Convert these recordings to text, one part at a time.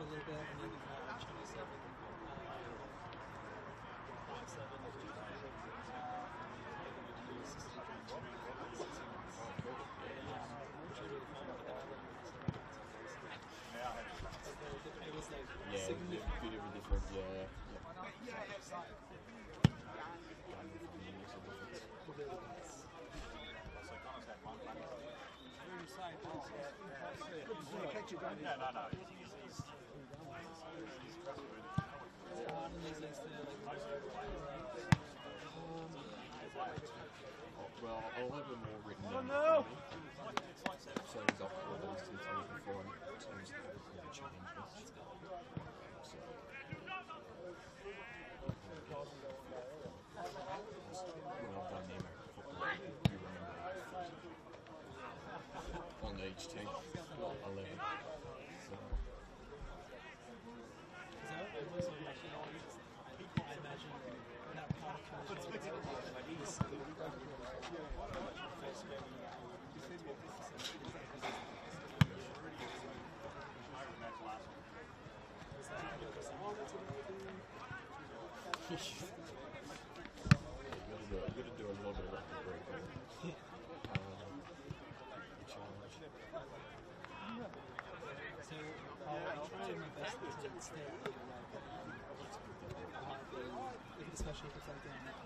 for a little bit, and then Chinese 7, 5-7. It was like bit of a difference, yeah. Well, I'll have them all written down. So he's off for those two times before and change this. So, when I've done the American football, you remember on each team, 11. So. I imagine that part of You've got to do a lot of record breaking. So I'll try my best to stay especially if it's like down that.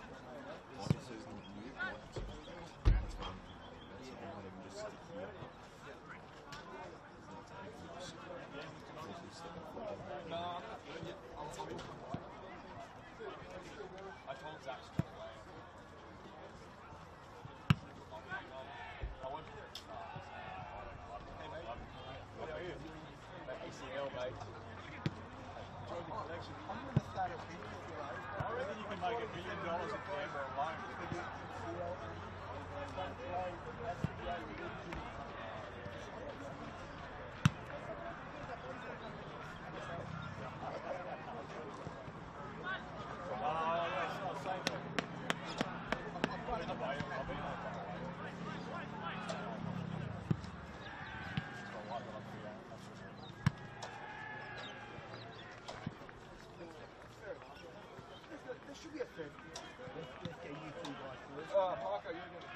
Marcus is not new, that's fine. That's fine. I might even just stick here. I told Zach ACL, mate. Enjoy the collection. I'm going to start a big I reckon you can make $1 million in Canberra alone. Should be a fair. Let's get you two guys first. Marco, you're going to...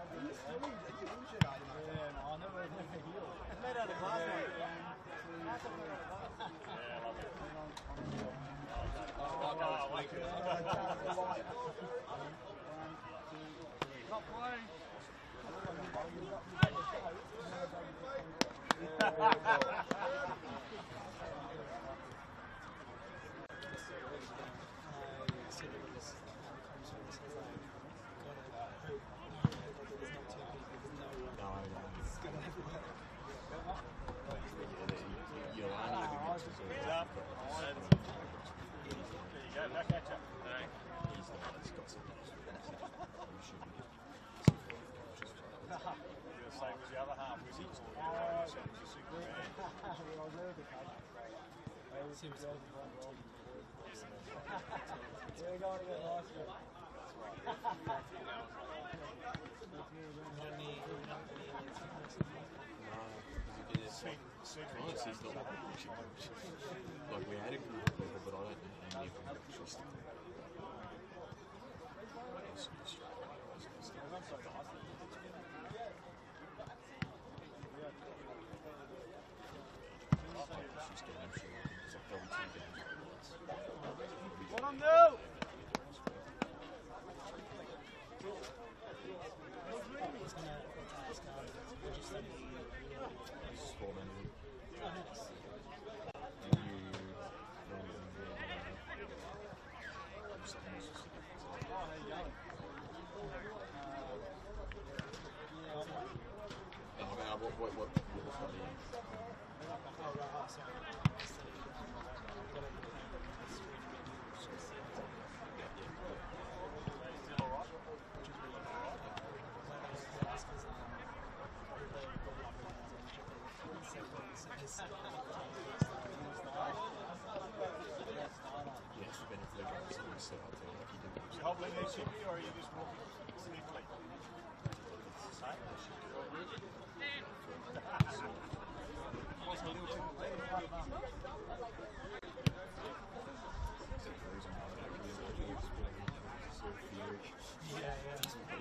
Are you injured, are you, mate? Yeah, no, I never healed. I made out of glass, mate. Not playing. Same as the other half, was he? We're going to get lost. Like we had a group of people, but I don't know any of them actually stick together. What on do? What His or are you just walking sneakily? Same. What's a little too late? Yeah, yeah.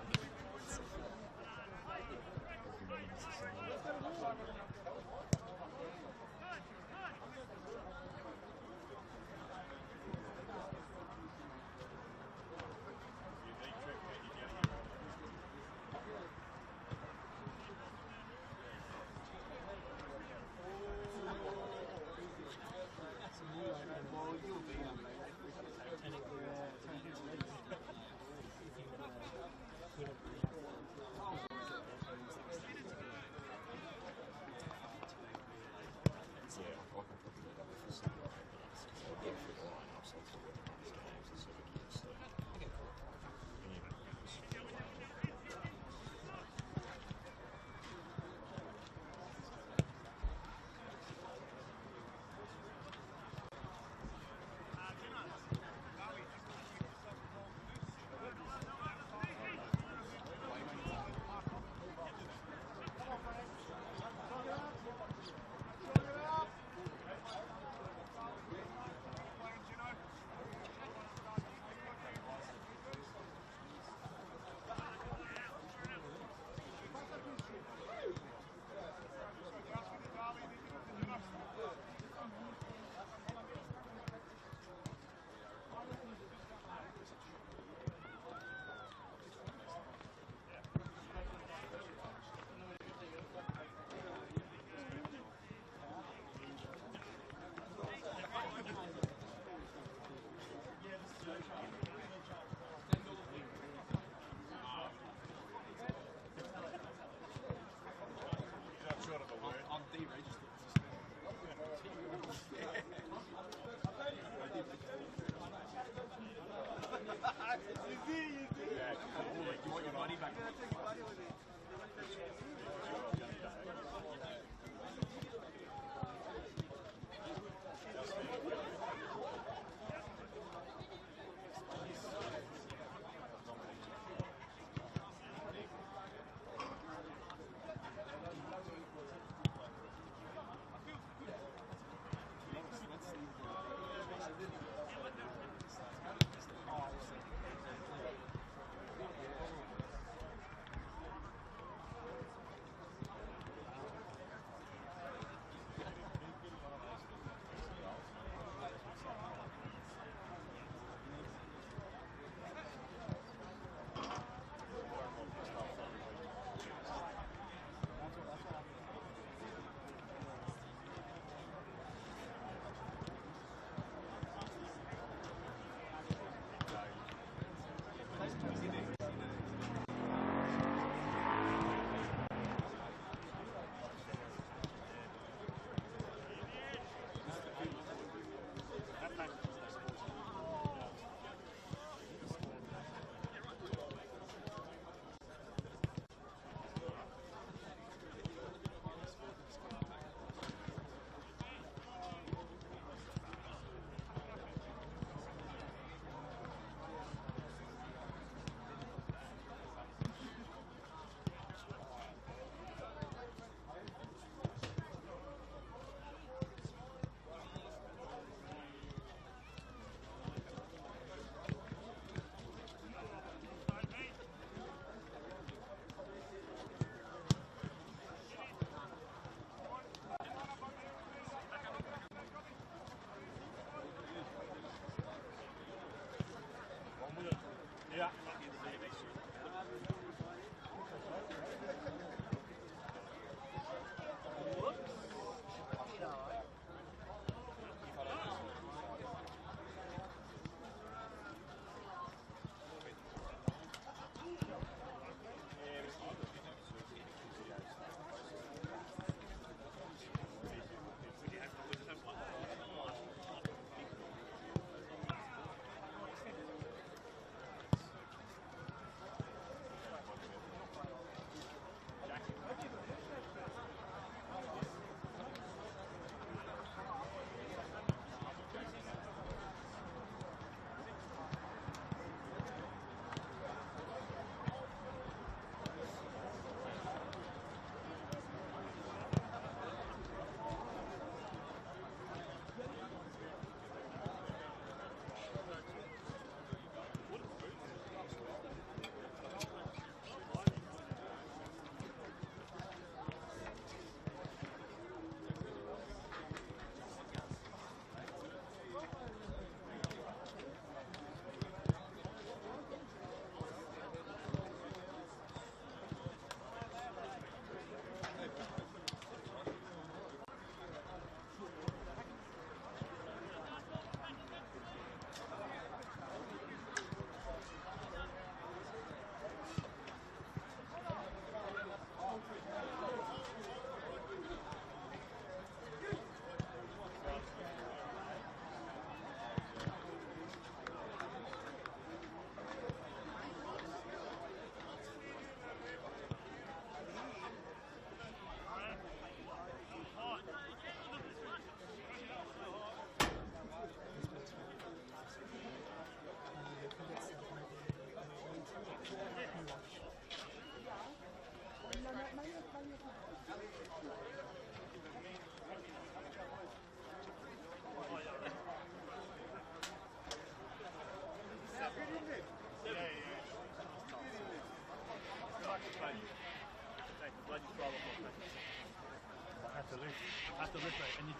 Have to lift. Have to lift, mate. And you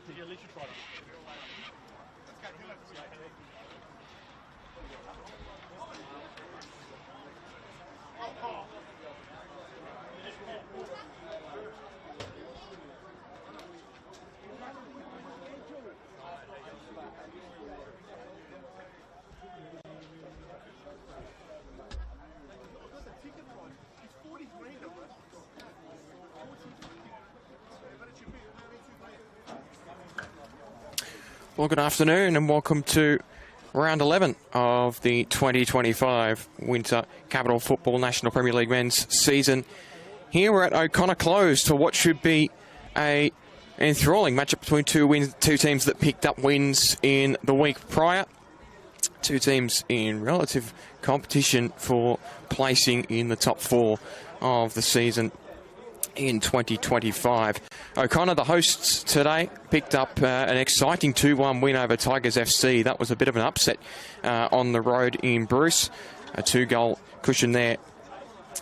did you lift your product? Well, good afternoon and welcome to round 11 of the 2025 Winter Capital Football National Premier League Men's season. Here we're at O'Connor Close for what should be a enthralling matchup between two teams that picked up wins in the week prior. Two teams in relative competition for placing in the top four of the season in 2025. O'Connor, the hosts today, picked up an exciting 2-1 win over Tigers FC. That was a bit of an upset on the road in Bruce. A 2-goal cushion there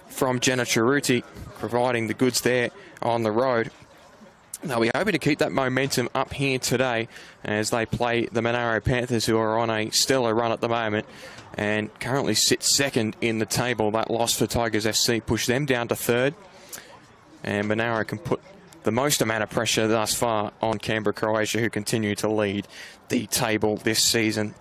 from Jenna Cerruti, providing the goods there on the road. They'll be hoping to keep that momentum up here today as they play the Monaro Panthers, who are on a stellar run at the moment and currently sit second in the table. That loss for Tigers FC pushed them down to third. And Monaro can put the most amount of pressure thus far on Canberra, Croatia, who continue to lead the table this season.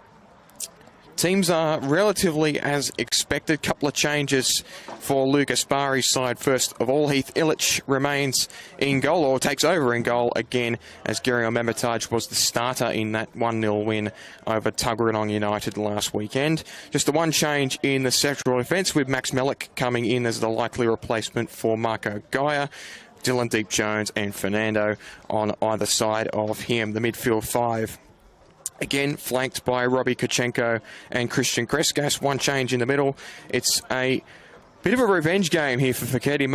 Teams are relatively as expected. Couple of changes for Lucas Bari's side. First of all, Heath Illich remains in goal, or takes over in goal again, as Gary Memataj was the starter in that 1-0 win over Tuggeranong United last weekend. Just the one change in the central defence, with Max Mellick coming in as the likely replacement for Marco Gaia. Dylan Deep Jones and Fernando on either side of him. The midfield five, again, flanked by Robbie Kachenko and Christian Kreskas. One change in the middle. It's a bit of a revenge game here for Faketi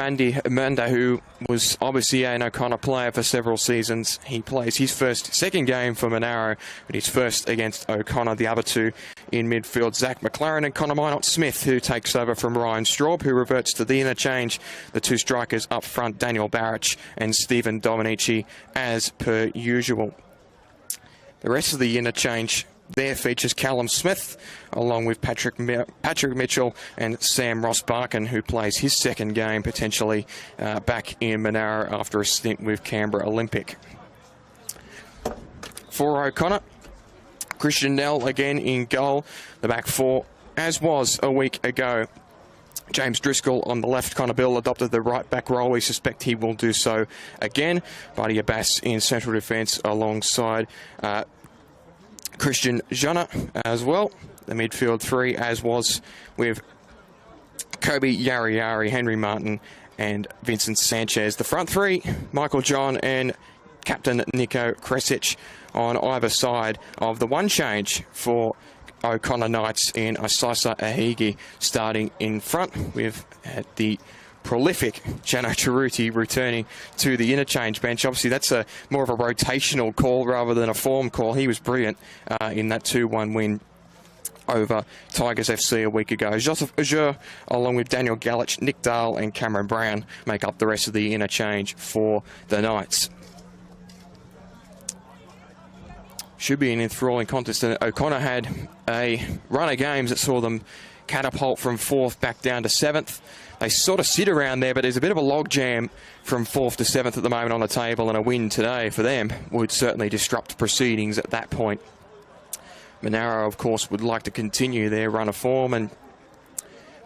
Manda, who was obviously an O'Connor player for several seasons. He plays his second game for Monaro, but his first against O'Connor. The other two in midfield, Zach McLaren and Connor Minot-Smith, who takes over from Ryan Straub, who reverts to the interchange. The two strikers up front, Daniel Barrich and Stephen Dominici, as per usual. The rest of the interchange there features Callum Smith, along with Patrick Mitchell and Sam Ross Barkin, who plays his second game potentially back in Monaro after a stint with Canberra Olympic. For O'Connor, Christian Nell again in goal. The back four, as was a week ago. James Driscoll on the left. Connor Bill adopted the right back role. We suspect he will do so again. Buddy Abbas in central defence alongside Christian Jana as well. The midfield three, as was with Kobe Yari, Henry Martin and Vincent Sanchez. The front three, Michael John and Captain Nico Kresic on either side of the one change for O'Connor Knights in Asisa Ahigi starting in front, with the prolific Jano Cerruti returning to the interchange bench. Obviously, that's more of a rotational call rather than a form call. He was brilliant in that 2-1 win over Tigers FC a week ago. Joseph Azure, along with Daniel Galich, Nick Dahl and Cameron Brown, make up the rest of the interchange for the Knights. Should be an enthralling contest. And O'Connor had a run of games that saw them catapult from 4th back down to 7th. They sort of sit around there, but there's a bit of a logjam from 4th to 7th at the moment on the table, and a win today for them would certainly disrupt proceedings at that point. Monaro, of course, would like to continue their run of form and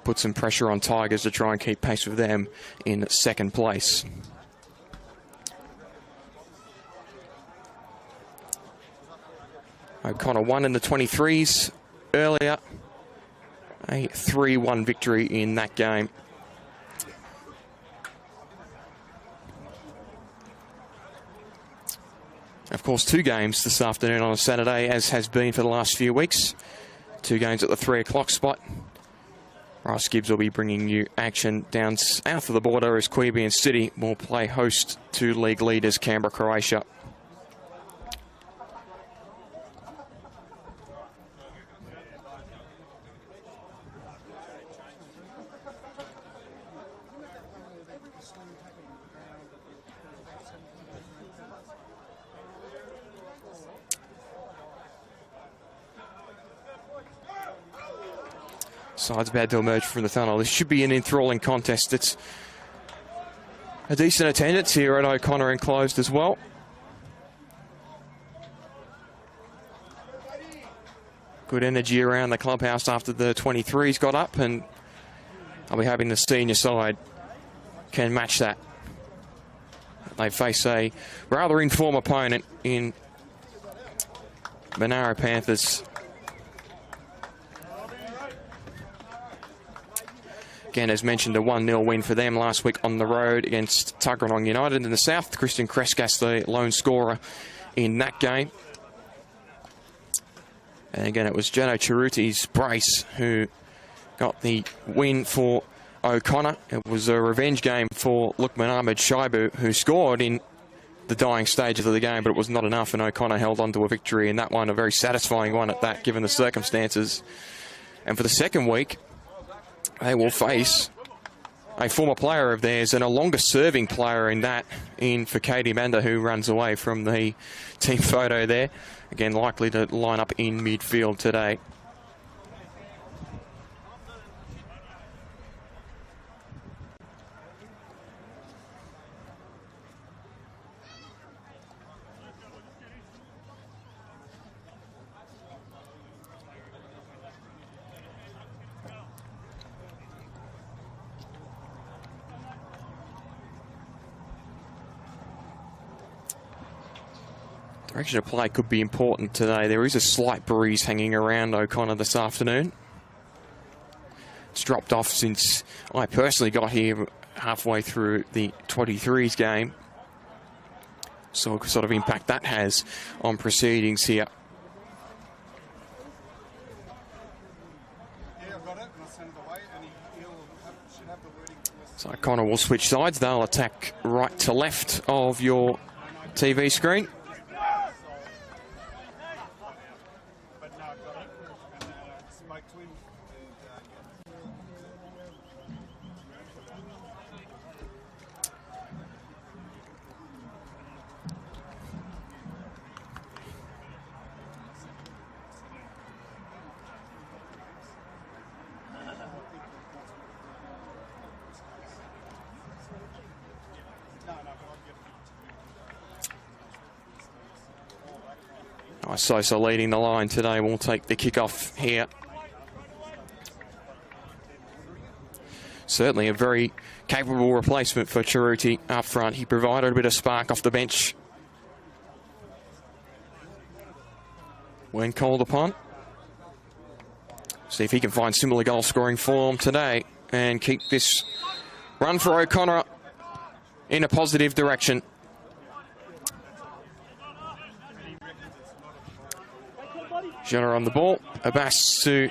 put some pressure on Tigers to try and keep pace with them in second place. O'Connor won in the 23s earlier. A 3-1 victory in that game. Of course, 2 games this afternoon on a Saturday, as has been for the last few weeks. 2 games at the 3 o'clock spot. Ross Gibbs will be bringing you action down south of the border as Queanbeyan City will play host to league leaders Canberra, Croatia. Sides about to emerge from the tunnel. This should be an enthralling contest. It's a decent attendance here at O'Connor enclosed as well. Good energy around the clubhouse after the 23s got up, and I'll be hoping the senior side can match that. They face a rather informed opponent in Monaro Panthers. Again, as mentioned, a 1-0 win for them last week on the road against Tuggeranong United in the south. Christian Kreskas, the lone scorer in that game. And again, it was Jano Chiruti's brace who got the win for O'Connor. It was a revenge game for Lukman Ahmed Shaibu, who scored in the dying stages of the game, but it was not enough, and O'Connor held on to a victory in that one, a very satisfying one at that, given the circumstances. And for the second week, they will face a former player of theirs and a longer-serving player in that, for Katie Manda, who runs away from the team photo there. Again, likely to line up in midfield today. Direction of play could be important today. There is a slight breeze hanging around O'Connor this afternoon. It's dropped off since I personally got here halfway through the 23s game. So what sort of impact that has on proceedings here. So O'Connor will switch sides. They'll attack right to left of your TV screen. Sosa leading the line today. We'll take the kickoff here. Certainly a very capable replacement for Chiruti up front. He provided a bit of spark off the bench when called upon. See if he can find similar goal scoring form today and keep this run for O'Connor in a positive direction. Jenner on the ball. Abbas to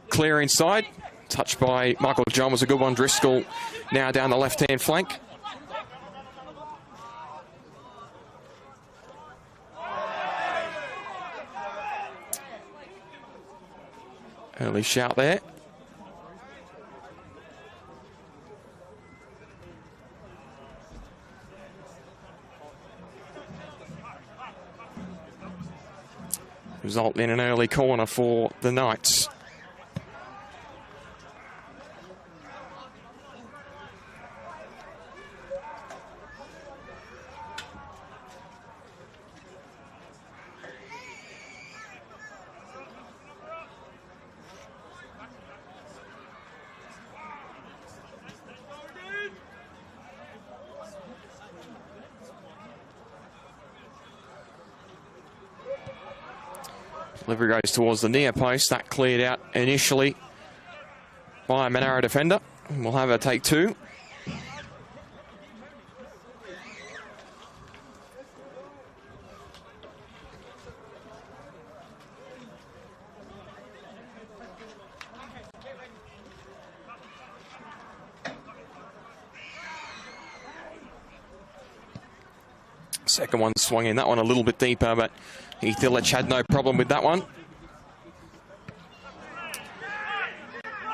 clear inside. Touched by Michael John was a good one. Driscoll now down the left-hand flank. Early shout there. Result in an early corner for the Knights. Delivery goes towards the near post. That cleared out initially by a Monaro defender. We'll have a take two. Second one swung in, that one a little bit deeper, but Heath Illich had no problem with that one.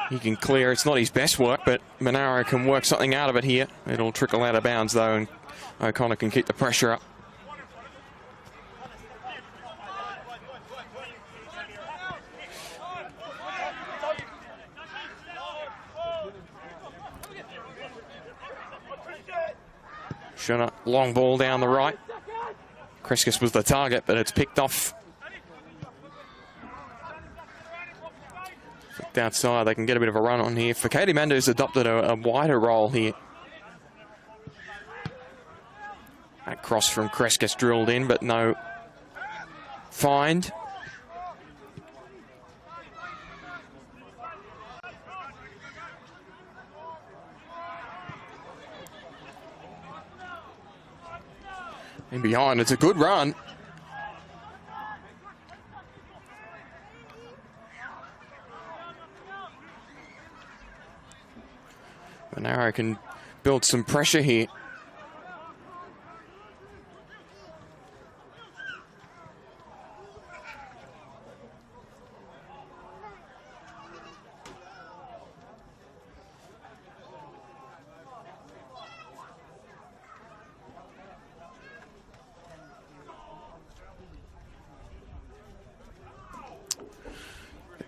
He can clear, it's not his best work, but Monaro can work something out of it here. It'll trickle out of bounds though, and O'Connor can keep the pressure up. Shot a long ball down the right. Kreskis was the target, but it's picked off. Flicked outside, they can get a bit of a run on here. Fakadi Mando's adopted a wider role here. That cross from Kreskis drilled in, but no find. In behind, it's a good run. Monaro can build some pressure here.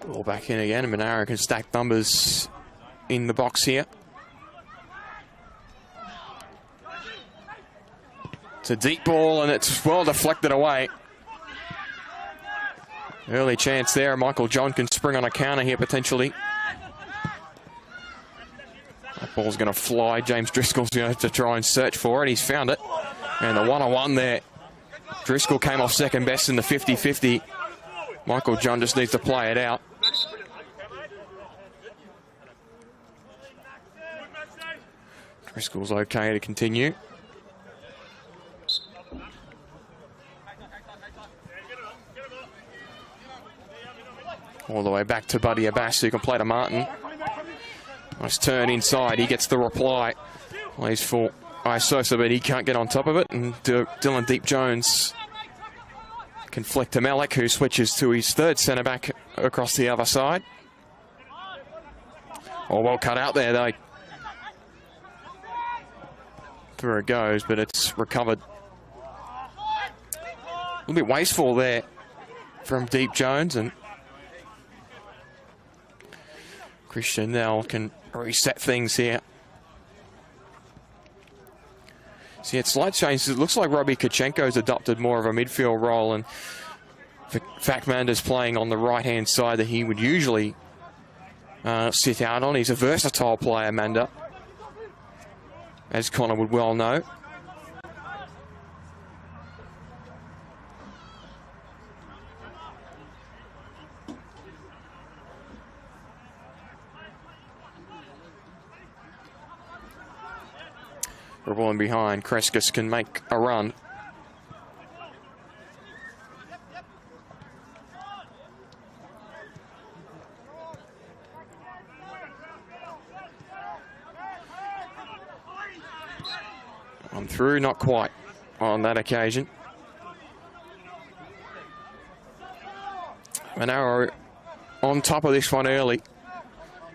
Ball back in again, and Monaro can stack numbers in the box here. It's a deep ball, and it's well deflected away. Early chance there. Michael John can spring on a counter here, potentially. That ball's going to fly. James Driscoll's going to have to try and search for it. He's found it. And the one-on-one there. Driscoll came off second best in the 50-50. Michael John just needs to play it out. Driscoll's okay to continue. All the way back to Buddy Abbas, who can play to Martin. Nice turn inside. He gets the reply. Plays for Isosa, but he can't get on top of it. And Dylan Deep Jones can flick to Malik, who switches to his third centre back across the other side. Oh, well cut out there, though. Through it goes, but it's recovered. A little bit wasteful there from Deep Jones, and Christian now can reset things here. See, it's slight changes. It looks like Robbie Kachenko's adopted more of a midfield role, and Fakmander's playing on the right-hand side that he would usually sit out on. He's a versatile player, Manda, as Connor would well know. Ball in behind. Kreskis can make a run. On through, not quite on that occasion. Monaro on top of this one early.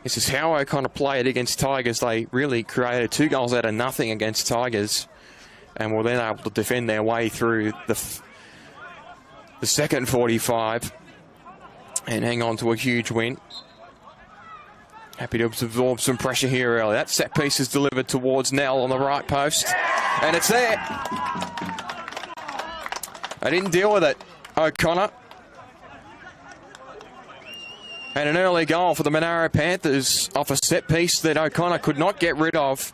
This is how O'Connor played against Tigers. They really created 2 goals out of nothing against Tigers, and were then able to defend their way through the second 45 and hang on to a huge win. Happy to absorb some pressure here early. That set piece is delivered towards Nell on the right post, and it's there. I didn't deal with it, O'Connor. And an early goal for the Monaro Panthers off a set piece that O'Connor could not get rid of.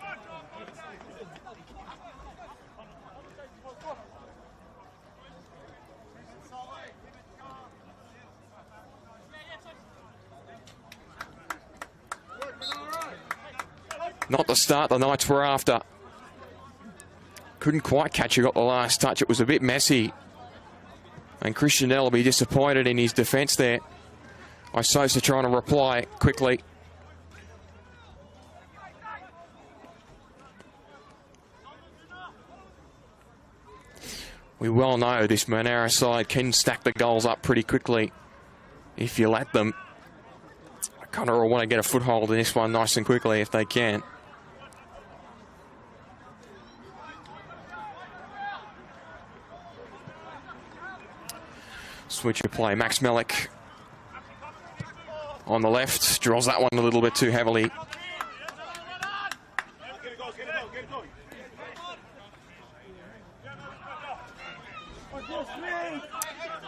Not the start the Knights were after. Couldn't quite catch who got the last touch. It was a bit messy. And Christian Nell will be disappointed in his defence there. Isosa trying to reply quickly. We well know this Monaro side can stack the goals up pretty quickly if you let them. Connor will want to get a foothold in this one nice and quickly if they can. Switch of play. Max Melick on the left, draws that one a little bit too heavily.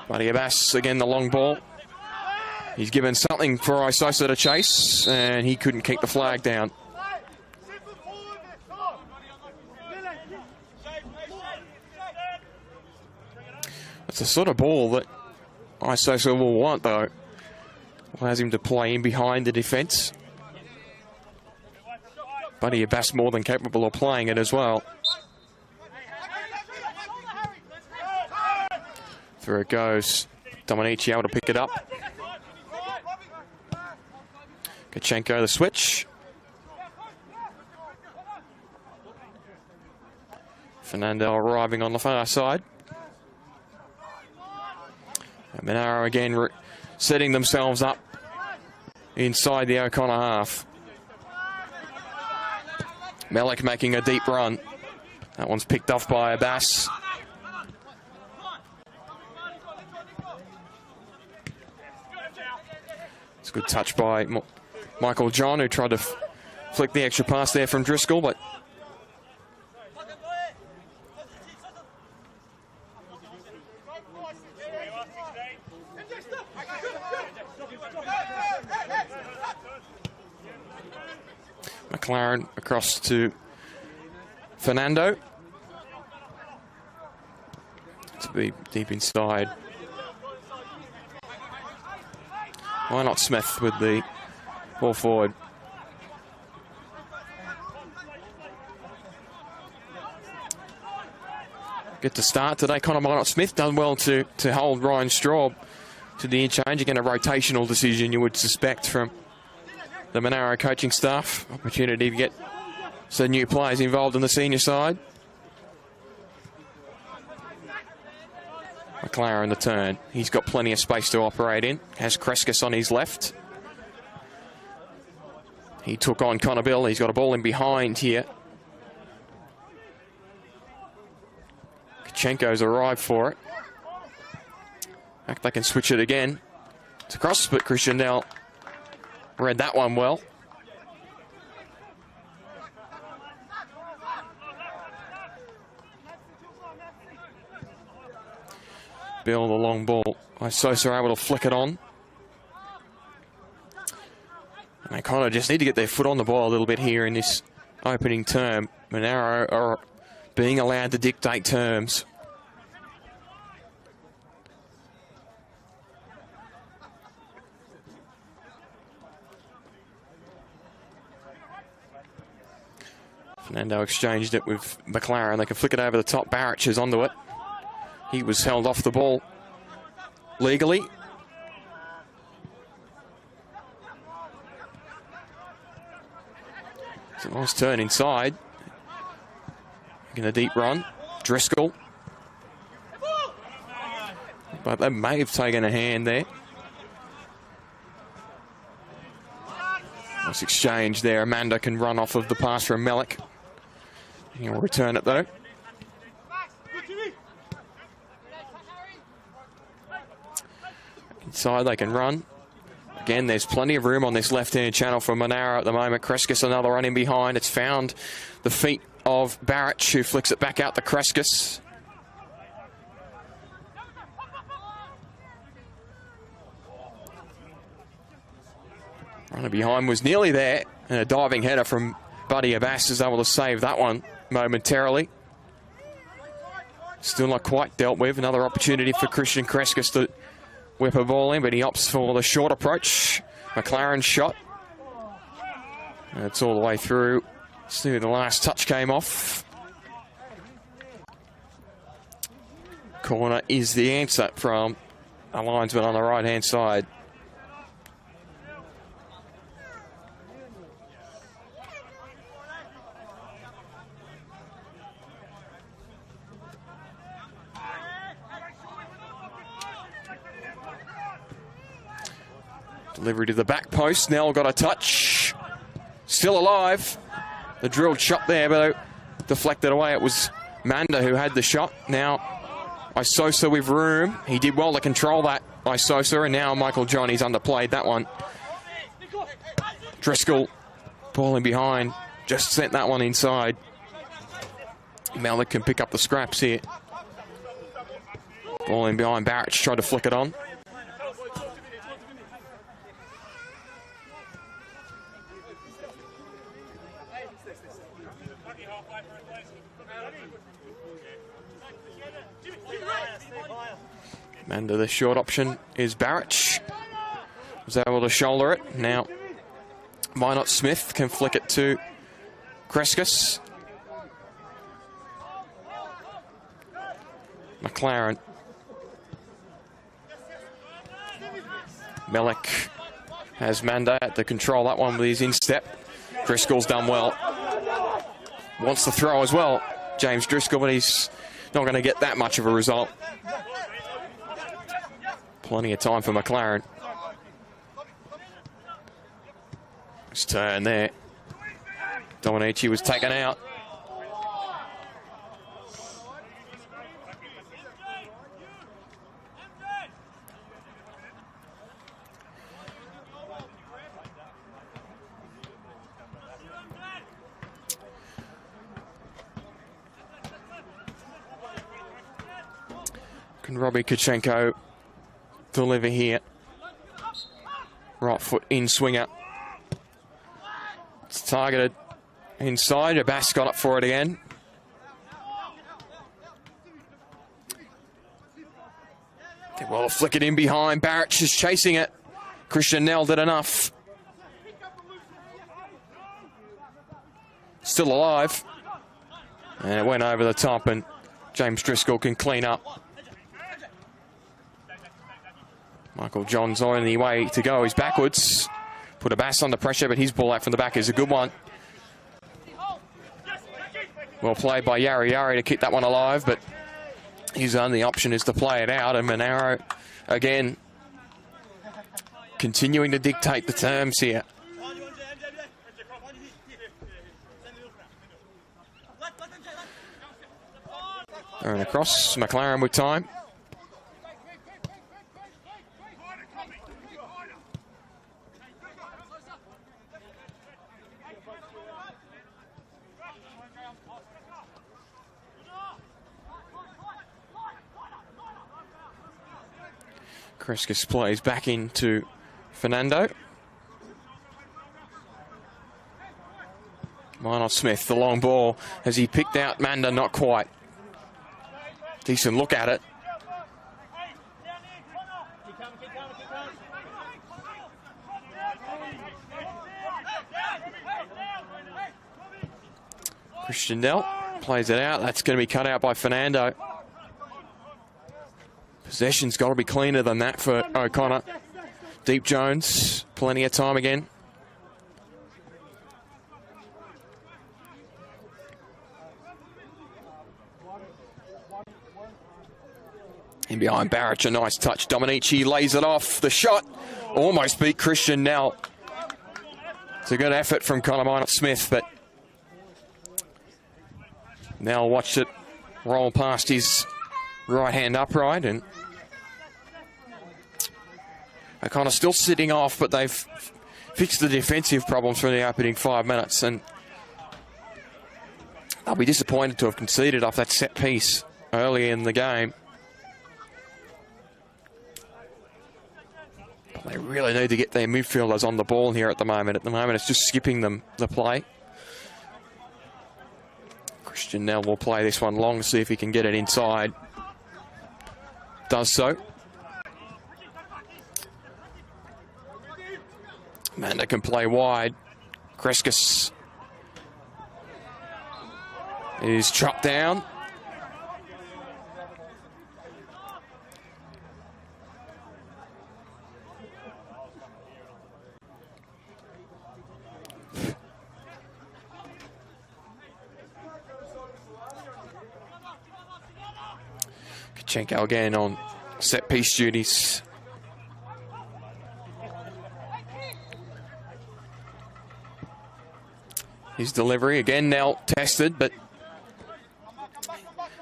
Buddy Abbas, again the long ball. He's given something for Isosa to chase, and he couldn't keep the flag down. It's the sort of ball that Isosa will want, though. Allows him to play in behind the defence. Buddy Abbas more than capable of playing it as well. Through it goes. Dominici able to pick it up. Kachenko the switch. Fernando arriving on the far side. And Monaro again setting themselves up inside the O'Connor half. Malik making a deep run. That one's picked off by Abbas. It's a good touch by Michael John, who tried to flick the extra pass there from Driscoll, but McLaren across to Fernando. To be deep inside. Why not Smith with the ball forward? Get to start today. Connor Minot Smith done well to hold Ryan Straub to the interchange. Again, a rotational decision, you would suspect, from the Monaro coaching staff. Opportunity to get some new players involved in the senior side. McLaren the turn. He's got plenty of space to operate in. Has Kreskis on his left. He took on Connor Bill. He's got a ball in behind here. Kachenko's arrived for it. In fact, they can switch it again. It's across, but Christian Dell read that one well. Bill, the long ball. Isosa able to flick it on. And they kind of just need to get their foot on the ball a little bit here in this opening term. Monaro are being allowed to dictate terms. Fernando exchanged it with McLaren. They can flick it over the top. Barrich is onto it. He was held off the ball legally. It's a nice turn inside. Making a deep run. Driscoll. But they may have taken a hand there. Nice exchange there. Amanda can run off of the pass from Malik. He'll return it though. Inside they can run. Again, there's plenty of room on this left-hand channel for Monaro at the moment. Kreskis another run in behind. It's found the feet of Barrich, who flicks it back out to Kreskis. Running behind was nearly there. And a diving header from Buddy Abbas is able to save that one momentarily. Still not quite dealt with. Another opportunity for Christian Kreskis to whip a ball in, but he opts for the short approach. McLaren's shot. And it's all the way through. See, the last touch came off. Corner is the answer from a linesman on the right-hand side. Delivery to the back post. Nell got a touch. Still alive. The drilled shot there, but deflected away. It was Manda who had the shot. Now Isosa with room. He did well to control that, Isosa, and now Michael John, he's underplayed that one. Driscoll, ball in behind. Just sent that one inside. Malik can pick up the scraps here. Ball in behind Barrett, tried to flick it on. And the short option is Barrett. Was able to shoulder it. Now, why not Smith can flick it to Kreskus. McLaren. Melik has Manda to control that one with his instep. Driscoll's done well. Wants to throw as well, James Driscoll, but he's not going to get that much of a result. Plenty of time for McLaren. His turn there. Dominici was taken out. Can Robbie Kachenko deliver here? Right foot in swinger. It's targeted inside. Abbas got up for it again. Well, flick it in behind. Barrett just chasing it. Christian Nell did enough. Still alive. And it went over the top, and James Driscoll can clean up. Michael John's on the way to go. He's backwards. Put Abbas under pressure, but his ball out from the back is a good one. Well played by Yari Yari to keep that one alive, but his only option is to play it out, and Monaro again continuing to dictate the terms here. Thrown across, McLaren with time. Kreskus plays back into Fernando. Minor Smith, the long ball, as he picked out Manda, not quite. Decent look at it. Christian Nell plays it out. That's going to be cut out by Fernando. Possession's got to be cleaner than that for O'Connor. Deep Jones, plenty of time again. In behind Barrett, a nice touch. Dominici lays it off. The shot almost beat Christian Nell. It's a good effort from Connor Minot-Smith, but Nell watched it roll past his right hand upright, and O'Connor still sitting off, but they've fixed the defensive problems for the opening 5 minutes, and they'll be disappointed to have conceded off that set piece early in the game. But they really need to get their midfielders on the ball here at the moment. At the moment, it's just skipping them the play. Christian Nell will play this one long to see if he can get it inside. Does so. Manda can play wide. Kreskus is chopped down. Kachenko again on set piece duties. His delivery again now tested, but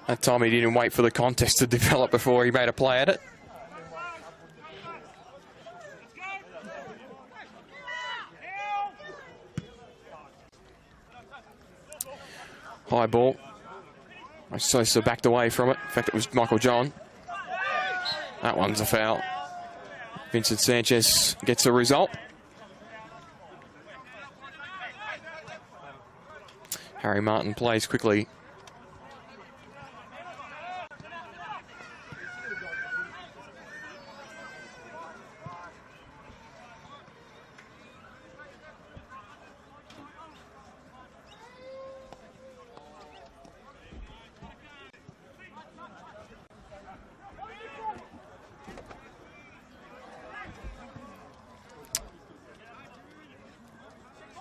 that time he didn't wait for the contest to develop before he made a play at it. High ball. Sosa backed away from it. In fact, it was Michael John. That one's a foul. Vincent Sanchez gets a result. Harry Martin plays quickly.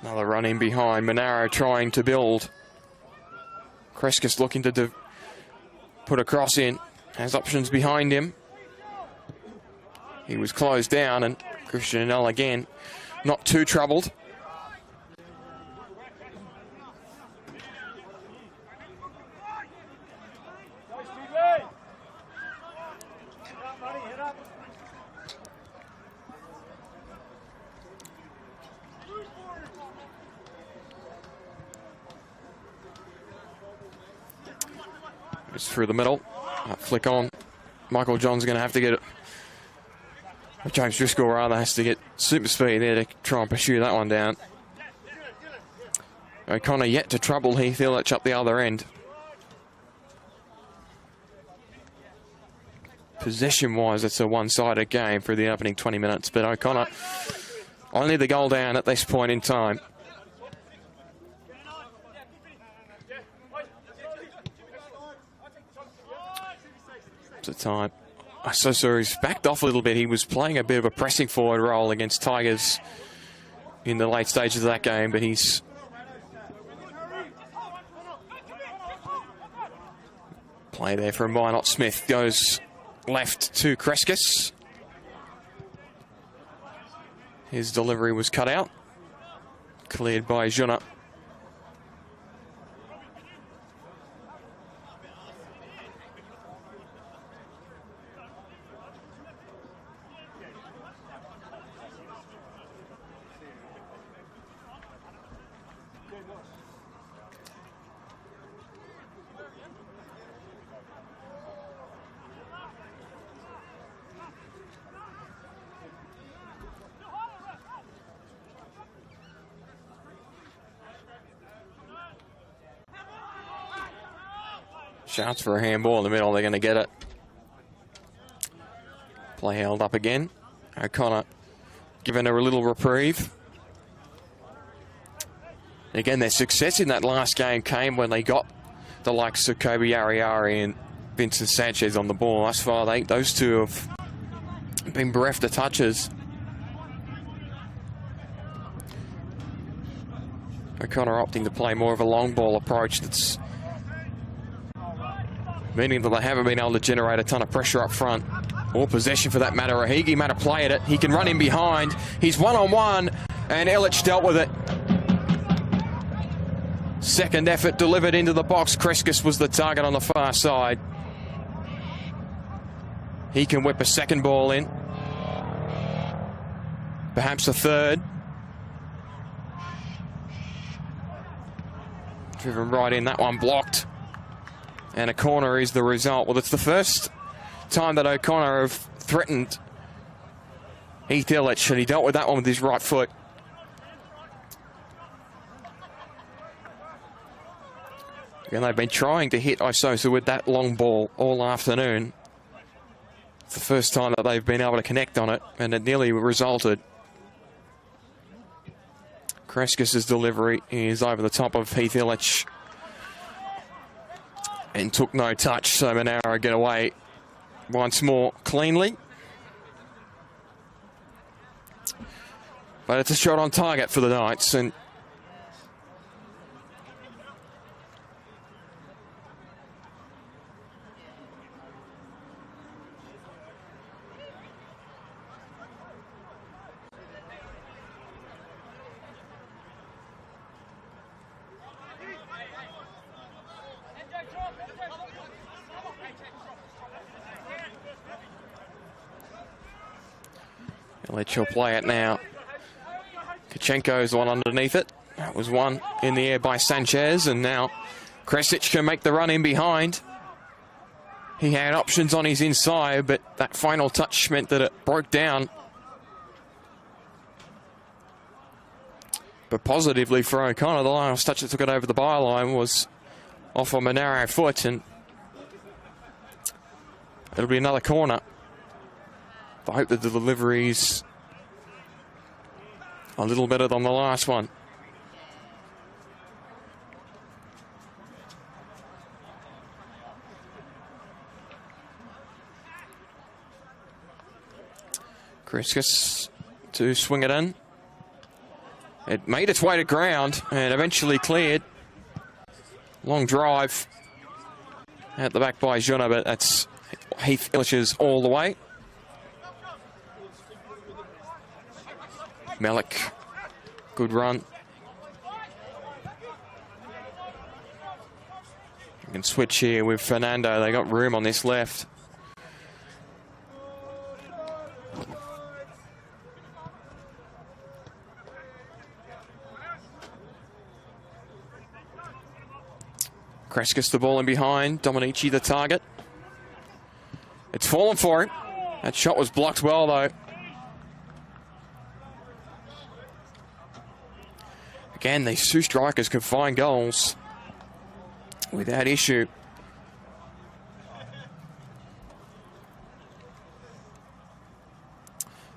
Another run in behind. Monaro trying to build. Kreskis looking to put a cross in. Has options behind him. He was closed down, and Christian Anel again not too troubled. It's through the middle. Flick on. Michael John's going to have to get it. James Driscoll rather has to get super speed there to try and pursue that one down. O'Connor yet to trouble Heath Illich up the other end. Possession-wise, it's a one-sided game for the opening 20 minutes, but O'Connor only the goal down at this point in time. The time. So he's backed off a little bit. He was playing a bit of a pressing forward role against Tigers in the late stages of that game, but he's play there from Minot Smith. Goes left to Kreskis. His delivery was cut out. Cleared by Juna. Shouts for a handball in the middle. They're going to get it. Play held up again. O'Connor giving her a little reprieve. Again, their success in that last game came when they got the likes of Kobe Ariari and Vincent Sanchez on the ball. Thus far, those two have been bereft of touches. O'Connor opting to play more of a long ball approach that's meaning that they haven't been able to generate a ton of pressure up front, or possession for that matter. Rahigi made a play at it. He can run in behind. He's one-on-one, and Illich dealt with it. Second effort delivered into the box. Kreskis was the target on the far side. He can whip a second ball in. Perhaps a third. Driven right in, that one blocked. And a corner is the result. Well, it's the first time that O'Connor have threatened Heath Illich, and he dealt with that one with his right foot. And they've been trying to hit Isosa with that long ball all afternoon. It's the first time that they've been able to connect on it, and it nearly resulted. Kreskis' delivery is over the top of Heath Illich and took no touch, so Monaro get away once more cleanly. But it's a shot on target for the Knights, and Illich will play it now. Kachenko's the one underneath it. That was one in the air by Sanchez, and now Kresic can make the run in behind. He had options on his inside, but that final touch meant that it broke down. But positively for O'Connor, the last touch that took it over the byline was off a Monaro foot, and it'll be another corner. I hope that the delivery's a little better than the last one. Kriskus to swing it in. It made its way to ground and eventually cleared. Long drive at the back by Jona, but that's Heath Illich's all the way. Malik, good run. You can switch here with Fernando. They got room on this left. Kreskis the ball in behind. Dominici the target. It's fallen for him. That shot was blocked well though. Again, these two strikers can find goals without issue.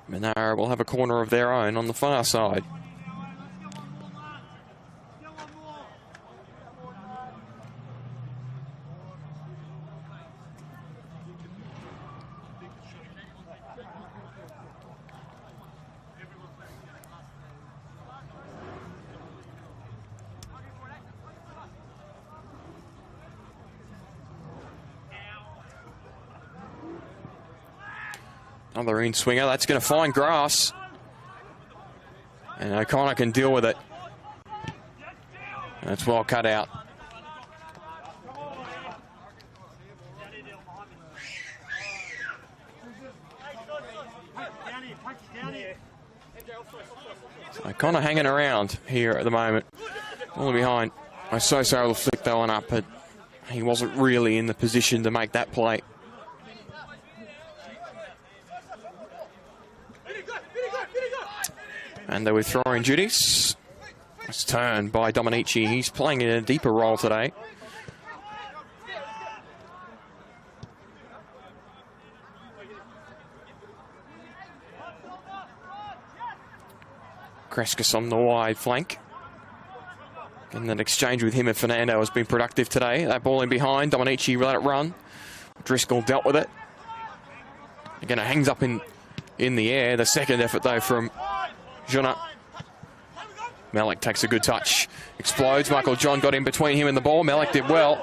Monaro will have a corner of their own on the far side. Another in swinger, that's going to find grass. And O'Connor can deal with it. That's well cut out. So O'Connor hanging around here at the moment. All behind. I was so sorry to flick that one up, but he wasn't really in the position to make that play. And they're withdrawing duties. It's turned by Dominici. He's playing in a deeper role today. Kreskis on the wide flank. And that exchange with him and Fernando has been productive today. That ball in behind. Dominici let it run. Driscoll dealt with it. Again, it hangs up in the air. The second effort, though, from Jona. Malik takes a good touch. Explodes. Michael John got in between him and the ball. Malik did well.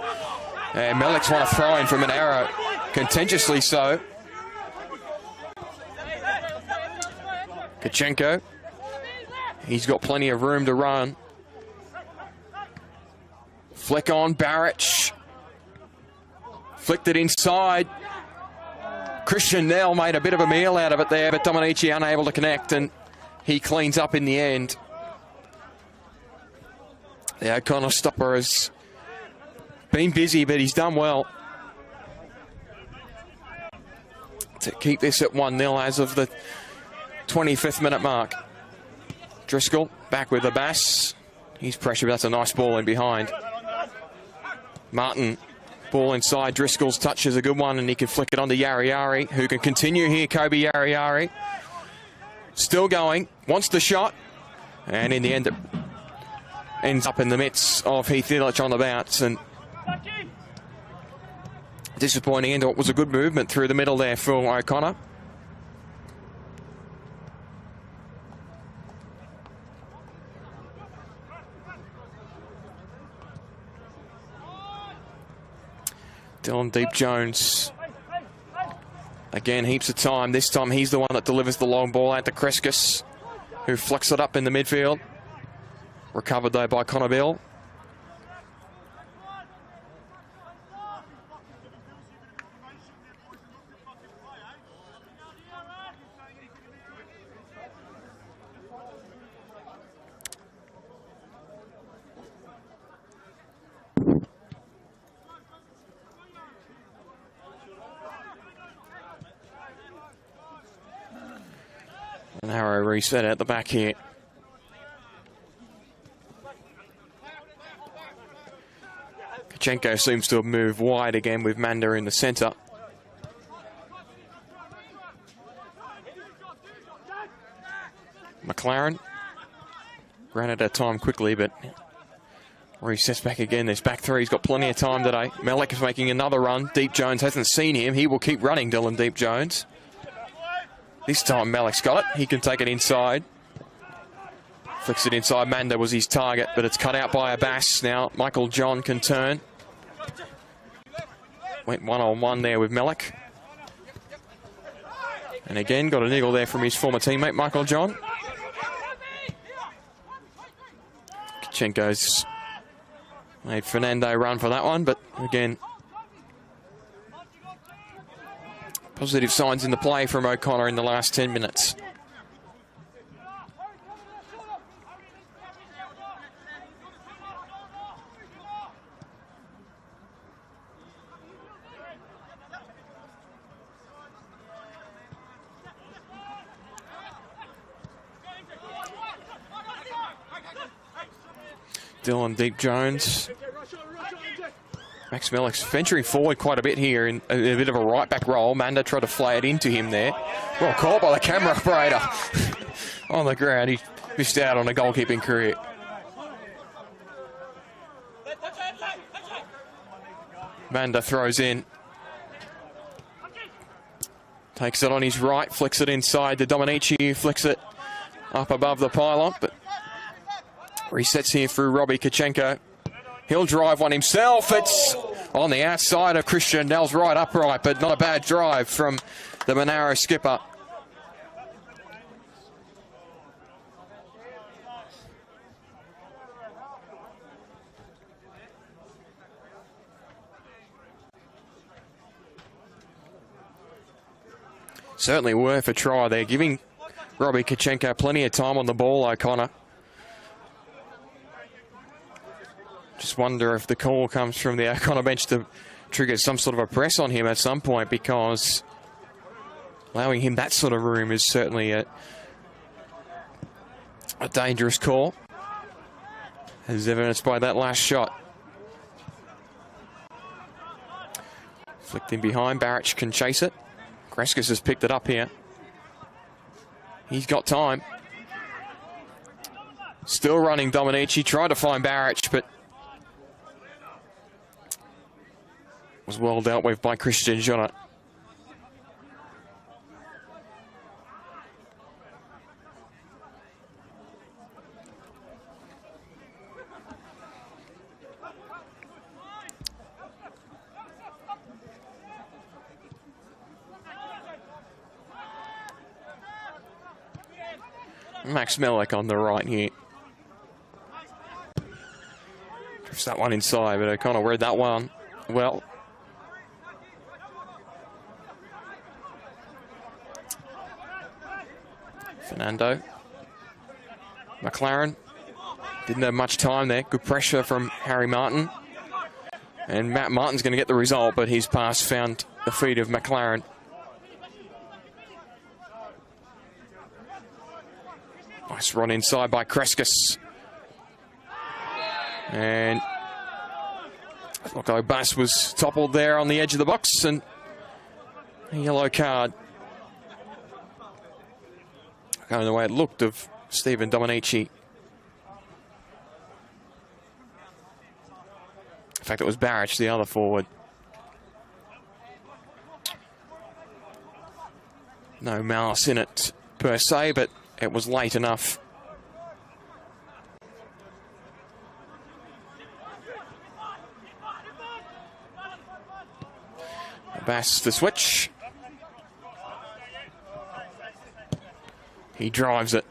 And Malik's won a throw in from an arrow. Contentiously so. Kachenko. He's got plenty of room to run. Flick on. Barrett. Flicked it inside. Christian Nell made a bit of a meal out of it there, but Dominici unable to connect, and he cleans up in the end. The O'Connor stopper has been busy, but he's done well to keep this at 1-0 as of the 25th minute mark. Driscoll back with the Bass. He's pressured, but that's a nice ball in behind. Martin, ball inside. Driscoll's touch is a good one, and he can flick it on to Yari, who can continue here. Kobe Yari. Still going, wants the shot, and in the end it ends up in the midst of Heath Illich on the bounce, and disappointing end. It was a good movement through the middle there for O'Connor. Dylan Deep Jones. Again, heaps of time. This time he's the one that delivers the long ball out to Kreskis, who flicks it up in the midfield. Recovered though by Connor Bill. Monaro reset at the back here. Kichenko seems to have moved wide again with Manda in the centre. McLaren ran out of time quickly, but resets back again. This back three, he's got plenty of time today. Malik is making another run. Deep Jones hasn't seen him. He will keep running, Dylan Deep Jones. This time Malik's got it. He can take it inside. Flicks it inside. Manda was his target, but it's cut out by Abbas. Now Michael John can turn. Went one-on-one there with Malik. And again, got a niggle there from his former teammate, Michael John. Kichenko's made Fernando run for that one, but again, positive signs in the play from O'Connor in the last 10 minutes. Dylan Deep Jones. Max Malik's venturing forward quite a bit here in a bit of a right back roll. Manda tried to fly it into him there. Well caught by the camera operator on the ground. He missed out on a goalkeeping career. Manda throws in. Takes it on his right, flicks it inside to Dominici, flicks it up above the pylon, but resets here through Robbie Kichenko. He'll drive one himself. It's on the outside of Christian. Nell's right upright, but not a bad drive from the Monaro skipper. Certainly worth a try there, giving Robbie Kichenko plenty of time on the ball, O'Connor. Just wonder if the call comes from the O'Connor bench to trigger some sort of a press on him at some point, because allowing him that sort of room is certainly a dangerous call, as evidenced by that last shot. Flicked in behind, Barrich can chase it. Kreskis has picked it up here. He's got time. Still running Dominici, tried to find Barrich, but was well dealt with by Christian Jonat. Max Malik on the right here. Drifts that one inside, but O'Connor read that one well. Fernando. McLaren. Didn't have much time there. Good pressure from Harry Martin. And Matt Martin's going to get the result, but his pass found the feet of McLaren. Nice run inside by Kreskis. And look, Obas was toppled there on the edge of the box, and a yellow card. Going the way it looked of Stephen Dominici. In fact, it was Barrich, the other forward. No malice in it per se, but it was late enough. Bass the switch. He drives it.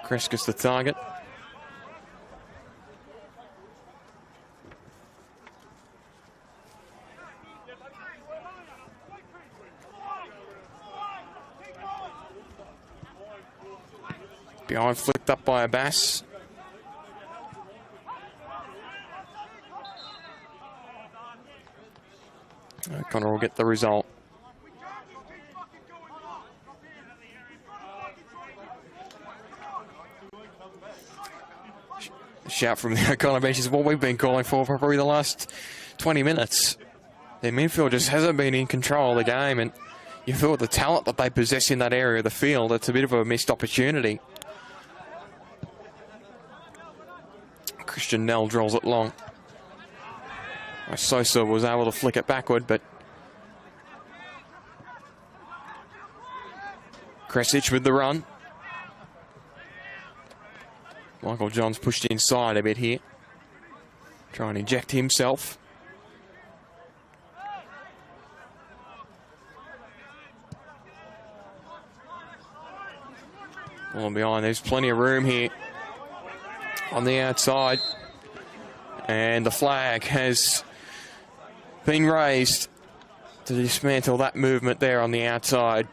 Kreskis the target. Behind, flicked up by Abbas. O'Connor will get the result. out from the O'Connor bench is what we've been calling for probably the last 20 minutes. Their midfield just hasn't been in control of the game, and you feel the talent that they possess in that area of the field, it's a bit of a missed opportunity. Christian Nell drills it long. Sosa was able to flick it backward, but Kresic with the run. Michael Johns pushed inside a bit here. Trying to inject himself. All behind, there's plenty of room here on the outside. And the flag has been raised to dismantle that movement there on the outside.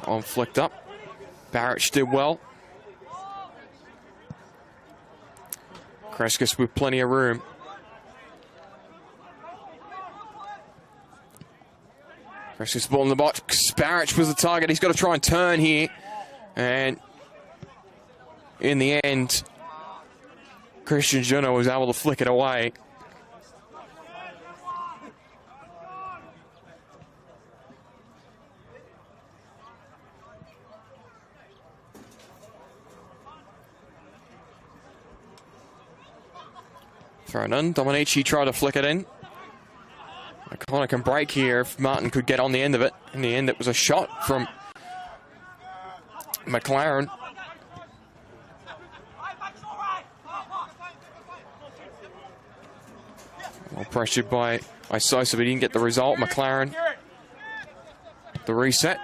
On flicked up. Barrett did well. Kreskis with plenty of room. Kreskis ball in the box. Barrett was the target. He's got to try and turn here. And in the end, Christian Juno was able to flick it away. Thrown in. Dominici tried to flick it in. O'Connor can break here if Martin could get on the end of it. In the end, it was a shot from McLaren. Well pressured by Isosa, but he didn't get the result. McLaren, the reset.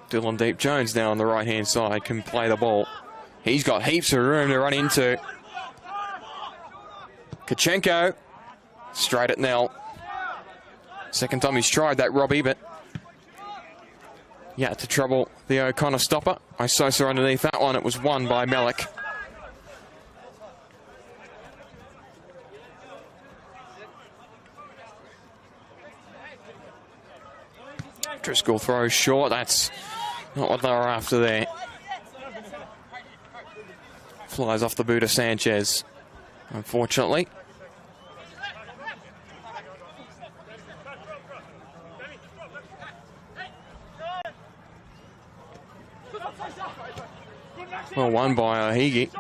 Dylan Deep Jones now on the right-hand side can play the ball. He's got heaps of room to run into. Kachenko, straight at Nell. Second time he's tried that, Robbie, but yeah, to trouble the O'Connor stopper. Isosa underneath that one. It was won by Melick. Driscoll throws short. That's not what they were after there. Flies off the boot of Sanchez, unfortunately. Well won by Ohigi.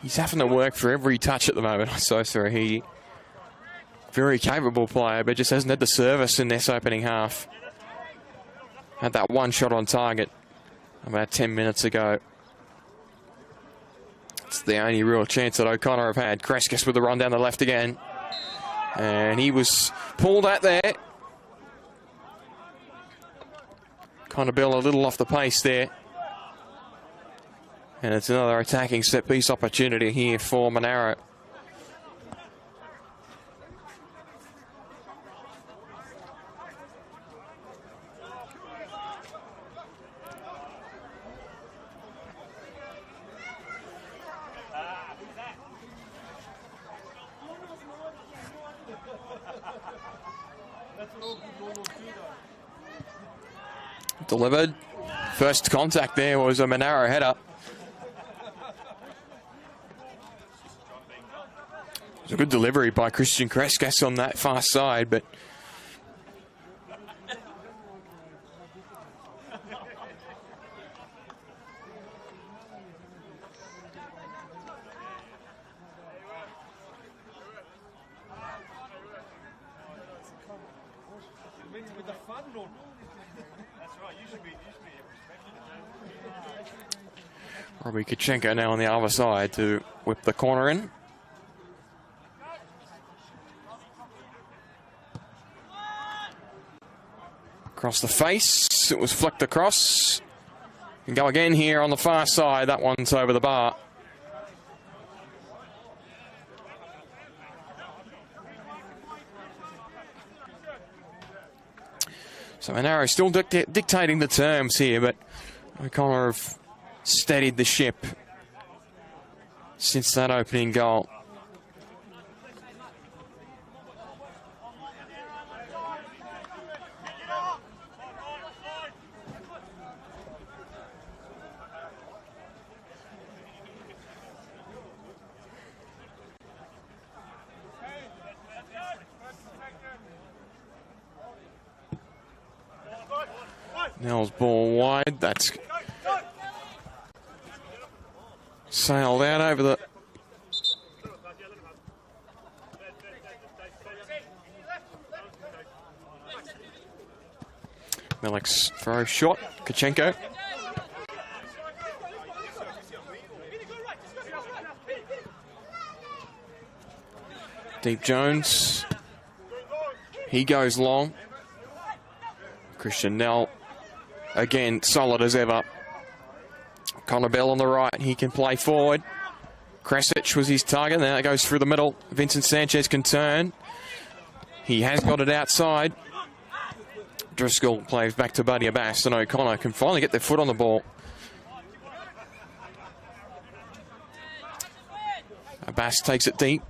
He's having to work for every touch at the moment, Sosa Ohigi. Very capable player, but just hasn't had the service in this opening half. Had that one shot on target about 10 minutes ago. It's the only real chance that O'Connor have had. Kreskis with the run down the left again. And he was pulled at there. Connor Bell a little off the pace there. And it's another attacking set-piece opportunity here for Monaro. Delivered. First contact there was a Monaro header. It was a good delivery by Christian Kreskis on that far side, but Robbie Kachenko now on the other side to whip the corner in. Across the face, it was flicked across. And go again here on the far side. That one's over the bar. So Monaro still dictating the terms here, but O'Connor have steadied the ship since that opening goal. Nell's ball wide. That's sailed out over the Melik's throw shot. Kachenko. Deep Jones. He goes long. Christian Nell again solid as ever. Connor Bell on the right. He can play forward. Kresic was his target. Now it goes through the middle. Vincent Sanchez can turn. He has got it outside. Driscoll plays back to Buddy Abbas, and O'Connor can finally get their foot on the ball. Abbas takes it deep.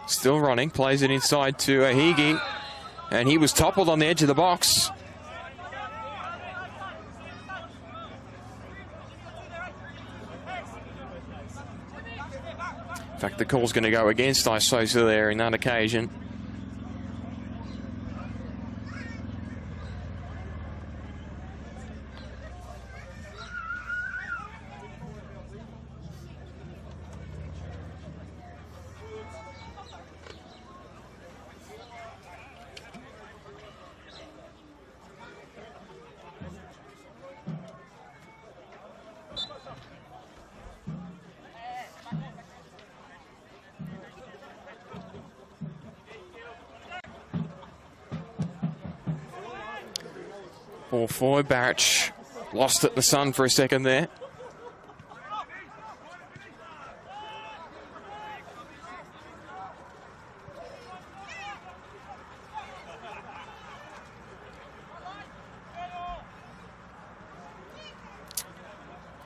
Still running. Plays it inside to Ahigi. And he was toppled on the edge of the box. In fact, the call's going to go against Isosa there in that occasion. Ball forward, Barrett lost at the sun for a second there.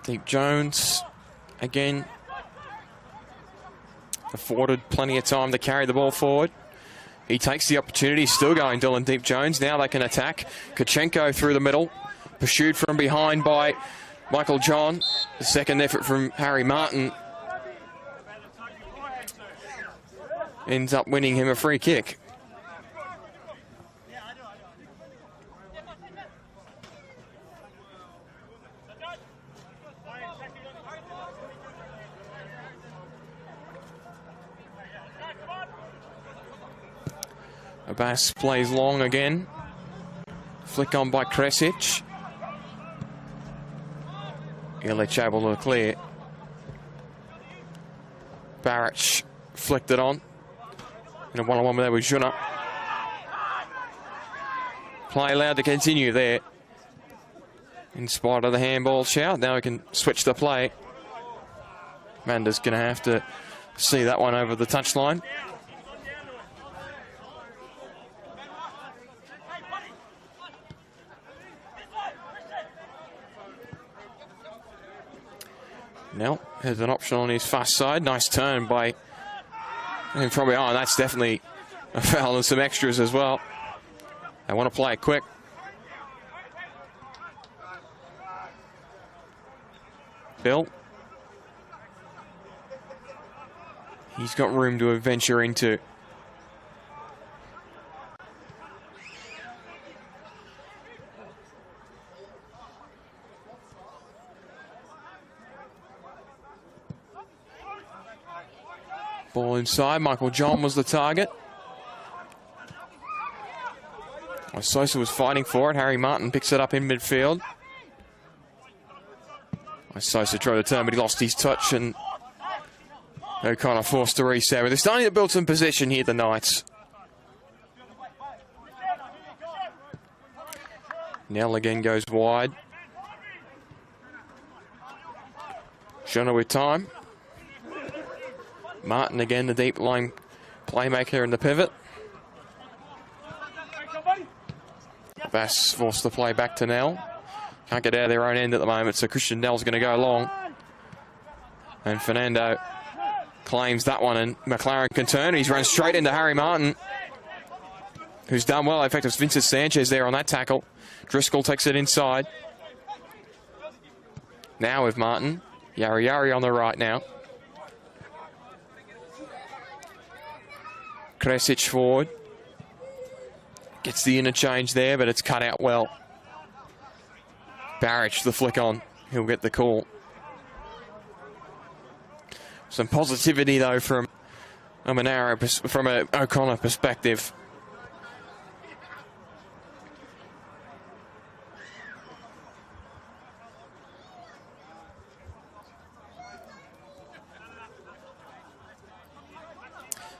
Deep Jones again afforded plenty of time to carry the ball forward. He takes the opportunity, still going, Dylan Deep Jones. Now they can attack. Kachenko through the middle, pursued from behind by Michael John. The second effort from Harry Martin ends up winning him a free kick. Abbas plays long again. Flick on by Kresic. Illich able to clear. Barrett flicked it on. In a one-on-one there with Juna. Play allowed to continue there. In spite of the handball shout. Now we can switch the play. Amanda's going to have to see that one over the touchline. Now has an option on his fast side. Nice turn by, and probably, oh, that's definitely a foul and some extras as well. They want to play it quick. Bill. He's got room to venture into. Ball inside. Michael John was the target. Sosa was fighting for it. Harry Martin picks it up in midfield. Sosa tried to turn, but he lost his touch, and O'Connor forced to reset. But they're starting to build some position here, the Knights. Nell again goes wide. Shona with time. Martin again, the deep line playmaker in the pivot. Bass forced to play back to Nell. Can't get out of their own end at the moment, so Christian Nell's going to go long. And Fernando claims that one, and McLaren can turn. He's run straight into Harry Martin, who's done well. In fact, it's Vincent Sanchez there on that tackle. Driscoll takes it inside. Now with Martin. Yari on the right now. Kresic forward. Gets the interchange there, but it's cut out well. Barrich, the flick on. He'll get the call. Some positivity, though, from a Monaro, from an O'Connor perspective.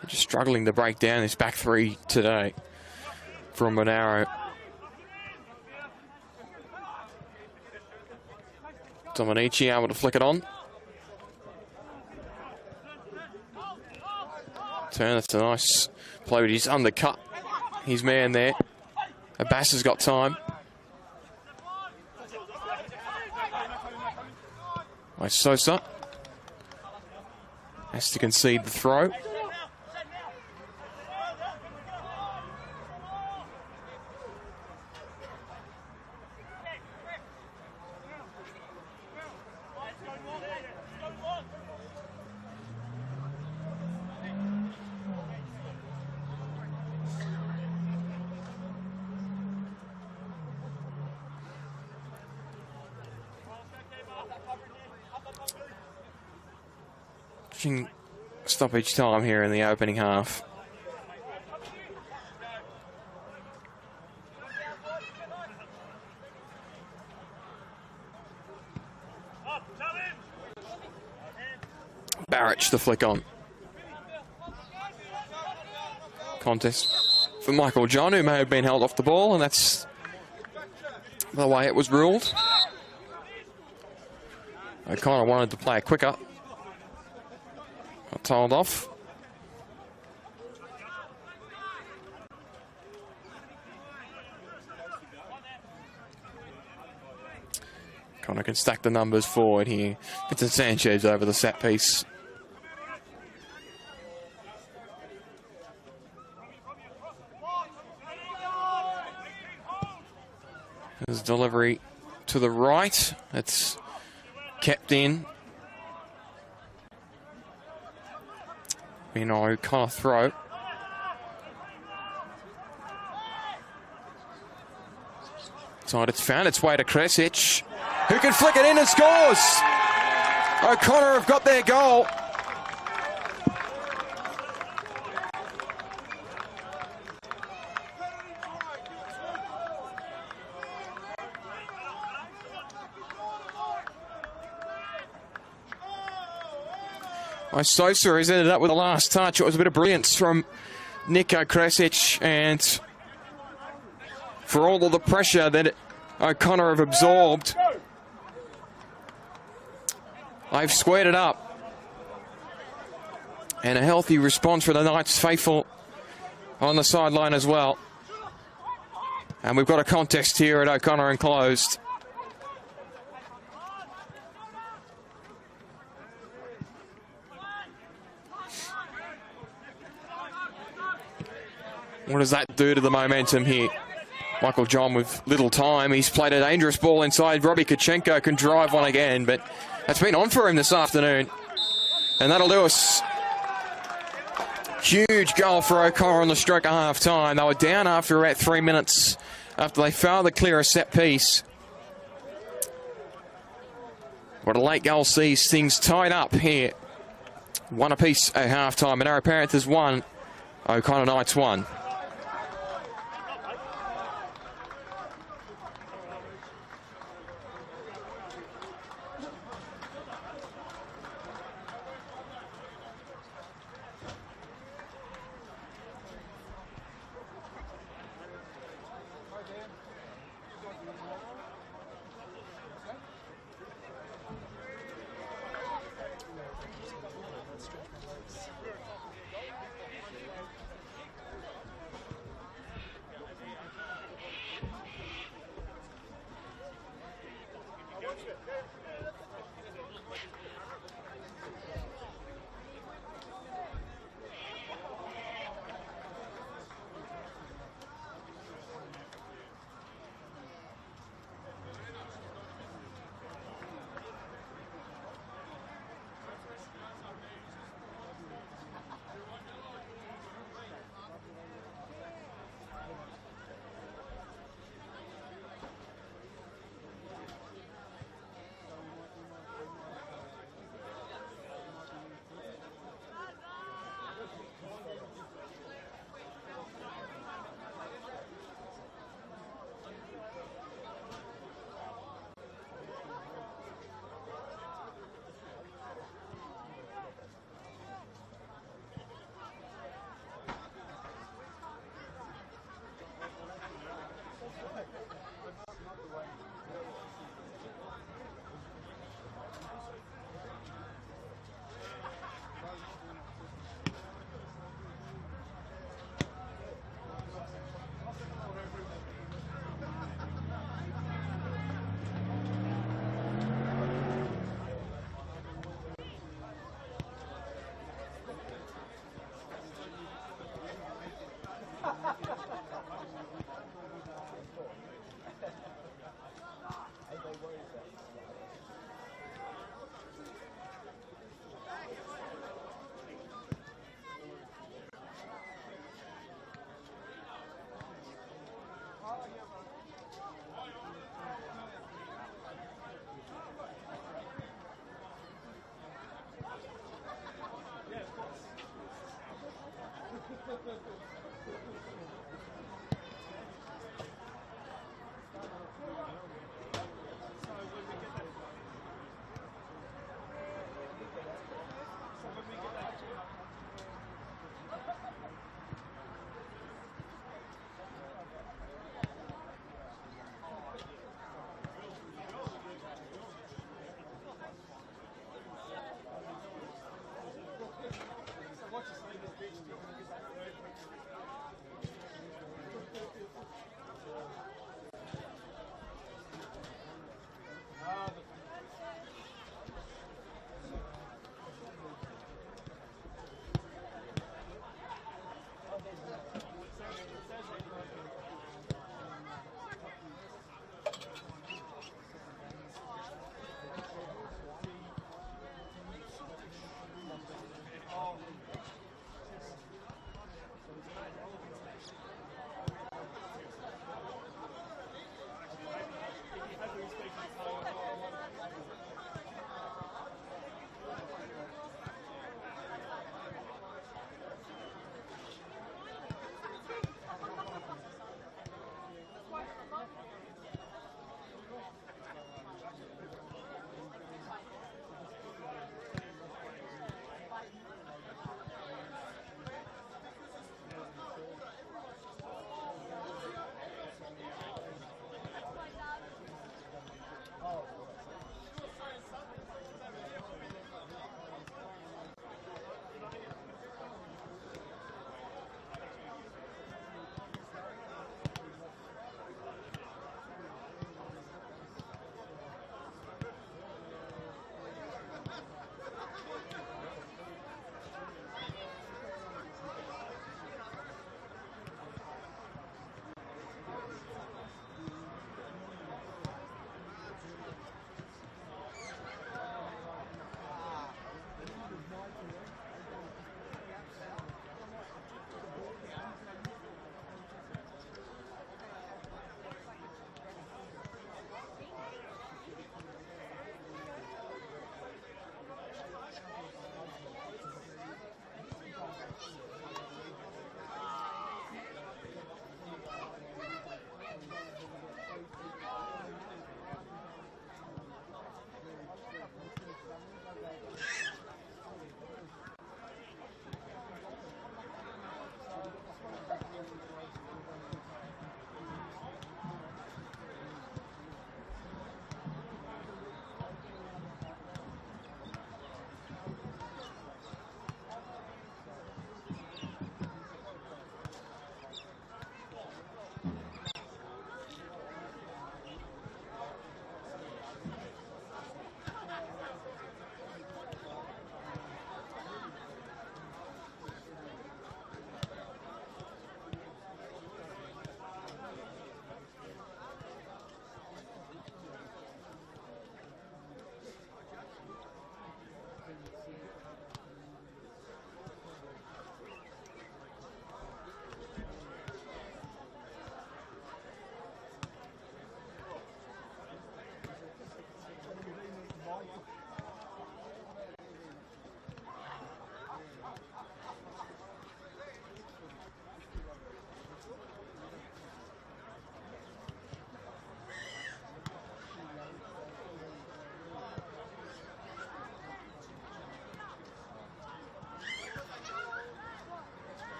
They're just struggling to break down this back three today from Monaro. Dominici able to flick it on. Turn, that's a nice play, but he's undercut his man there. Abbas has got time. Sosa has to concede the throw. Stoppage time here in the opening half. Barrich the flick on. Contest for Michael John, who may have been held off the ball, and that's the way it was ruled. O'Connor wanted to play it quicker. Got told off. Connor can stack the numbers forward here. Vincent Sanchez over the set piece. There's delivery to the right. It's kept in. O'Connor throw. So it's found its way to Kresic, who can flick it in and scores. O'Connor have got their goal. Sosa has ended up with the last touch. It was a bit of brilliance from Nico Kresic, and for all of the pressure that O'Connor have absorbed, they've squared it up. And a healthy response for the Knights faithful on the sideline as well. And we've got a contest here at O'Connor enclosed. What does that do to the momentum here? Michael John with little time. He's played a dangerous ball inside. Robbie Kachenko can drive one again, but that's been on for him this afternoon. And that'll do us. Huge goal for O'Connor on the stroke at half time. They were down after about 3 minutes after they failed to clear a set piece. But a late goal sees things tied up here. One apiece at half time. Monaro Panthers 1, O'Connor Knights 1. Maybe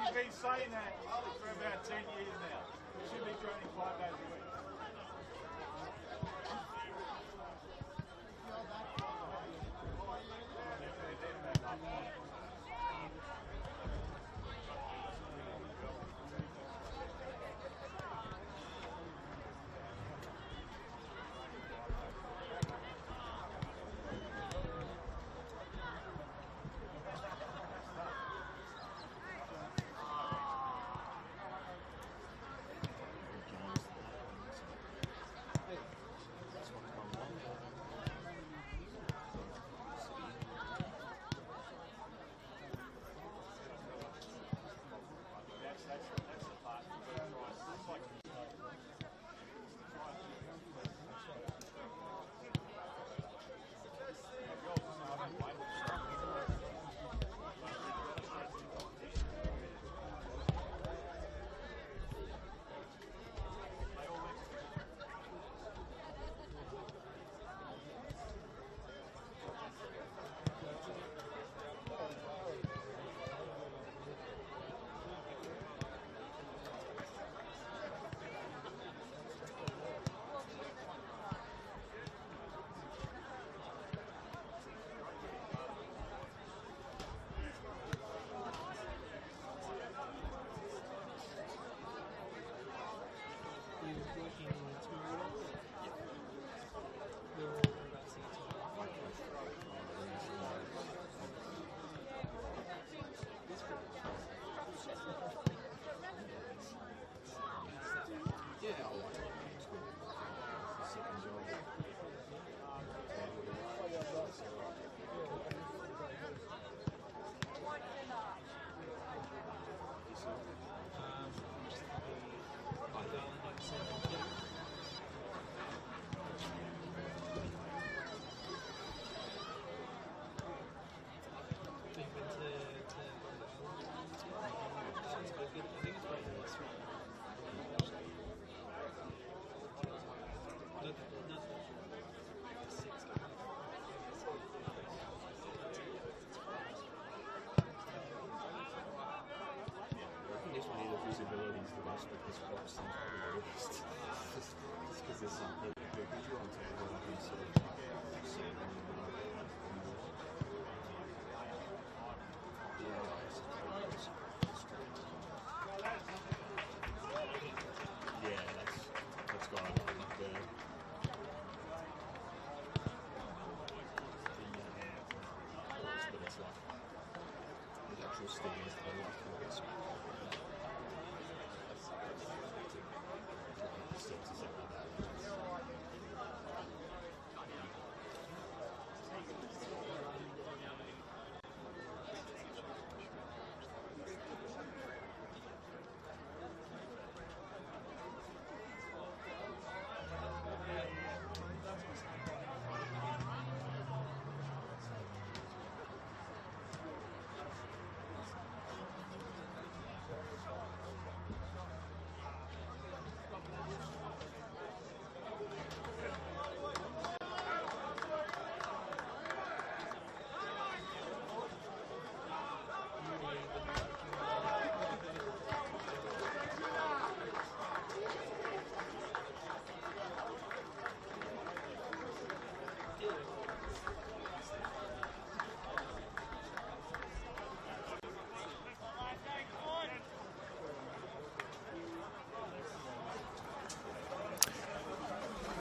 He's been saying that for about 10 years now. He should be training 5 days a week.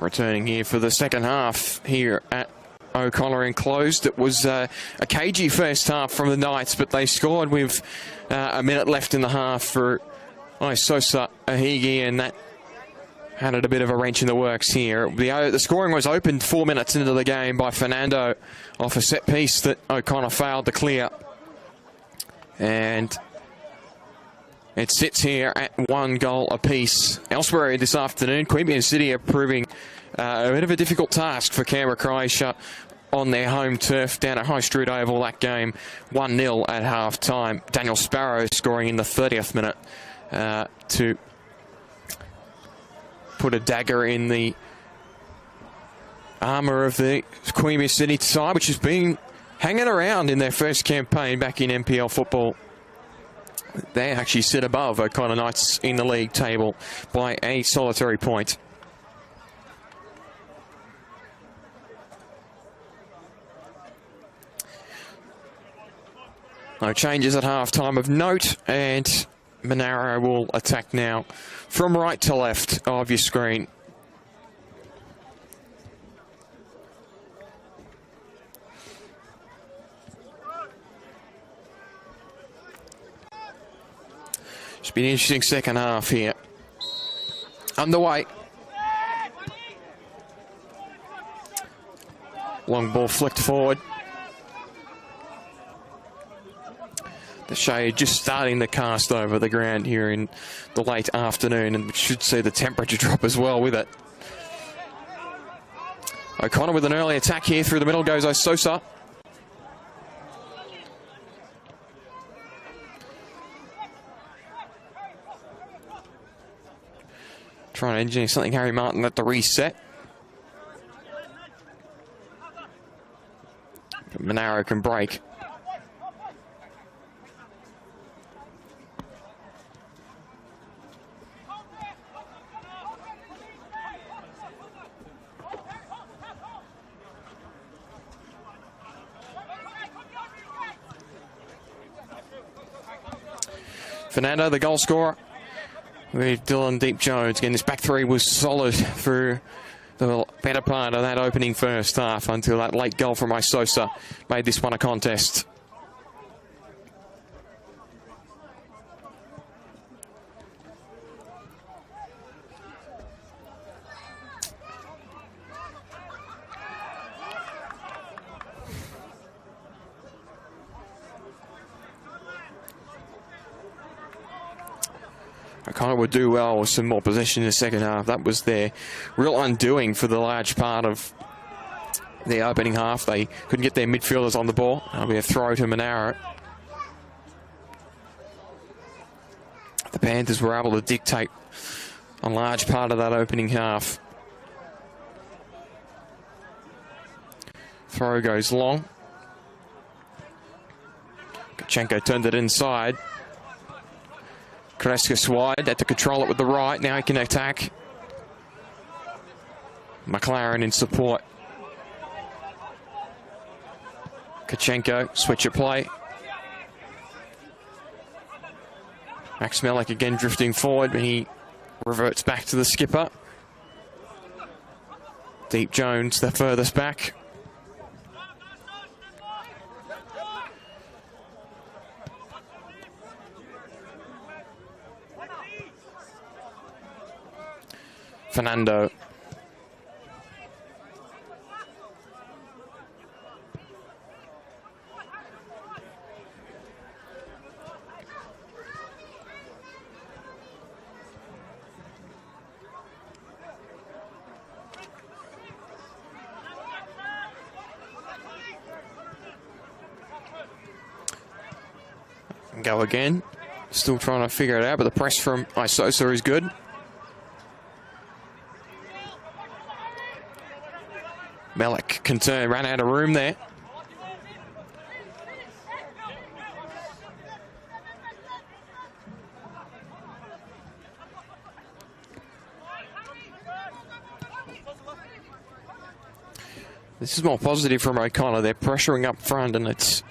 Returning here for the second half here at O'Connor Enclosed. It was a cagey first half from the Knights, but they scored with a minute left in the half for Sosa Ahigi, and that had a bit of a wrench in the works here. The scoring was opened 4 minutes into the game by Fernando off a set piece that O'Connor failed to clear. And it sits here at 1 goal apiece. Elsewhere this afternoon, Queanbeyan City are proving a bit of a difficult task for Canberra Croatia on their home turf down at High Street Oval. That game 1-0 at half-time. Daniel Sparrow scoring in the 30th minute to put a dagger in the armour of the Queanbeyan City side, which has been hanging around in their first campaign back in NPL football. They actually sit above O'Connor Knights in the league table by a solitary point. No changes at half-time of note, and Monaro will attack now from right to left of your screen. It's been an interesting second half here. Underway. Long ball flicked forward. The shade just starting to cast over the ground here in the late afternoon, and we should see the temperature drop as well with it. O'Connor with an early attack here through the middle goes Sosa. Trying to engineer something, Harry Martin at the reset. But Monaro can break. Fernando, the goal scorer, with Dylan Deep Jones. Again, this back three was solid for the better part of that opening first half until that late goal from Sosa made this one a contest. O'Connor would do well with some more possession in the second half. That was their real undoing for the large part of the opening half. They couldn't get their midfielders on the ball. That'll be a throw to Monaro. The Panthers were able to dictate a large part of that opening half. Throw goes long. Kachenko turned it inside. Kreskas wide, had to control it with the right. Now he can attack. McLaren in support. Kachenko, switch of play. Max Melik again drifting forward, but he reverts back to the skipper. Deep Jones, the furthest back. Fernando. Go again. Still trying to figure it out, but the press from Isosa is good. Melek can turn, ran out of room there. This is more positive from O'Connor. They're pressuring up front, and it's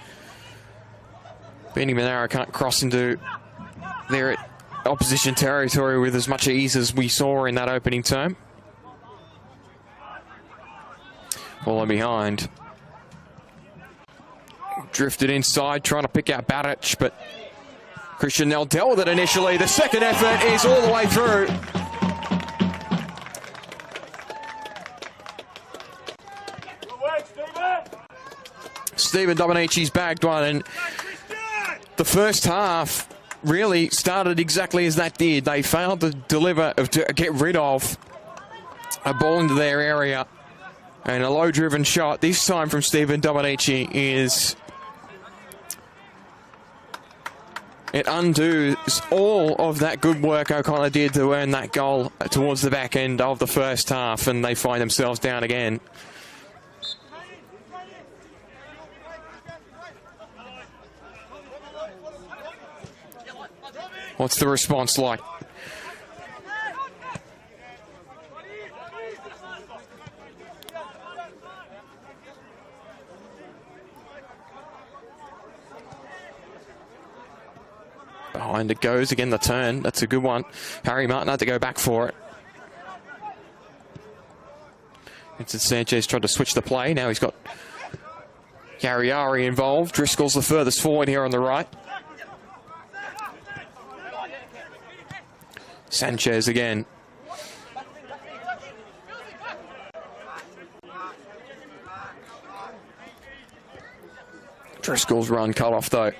Benny Monaro can't cross into their opposition territory with as much ease as we saw in that opening term. Falling behind. Drifted inside, trying to pick out Baric, but Christian Nell dealt with it initially. The second effort is all the way through. Stephen Dominici's bagged one, and the first half really started exactly as that did. They failed to deliver, to get rid of a ball into their area. And a low-driven shot, this time from Stephen Dominici, is... it undoes all of that good work O'Connor did to earn that goal towards the back end of the first half, and they find themselves down again. What's the response like? Behind it goes again, the turn. That's a good one. Harry Martin had to go back for it. Vincent Sanchez tried to switch the play. Now he's got Yariari involved. Driscoll's the furthest forward here on the right. Sanchez again. Driscoll's run cut off though.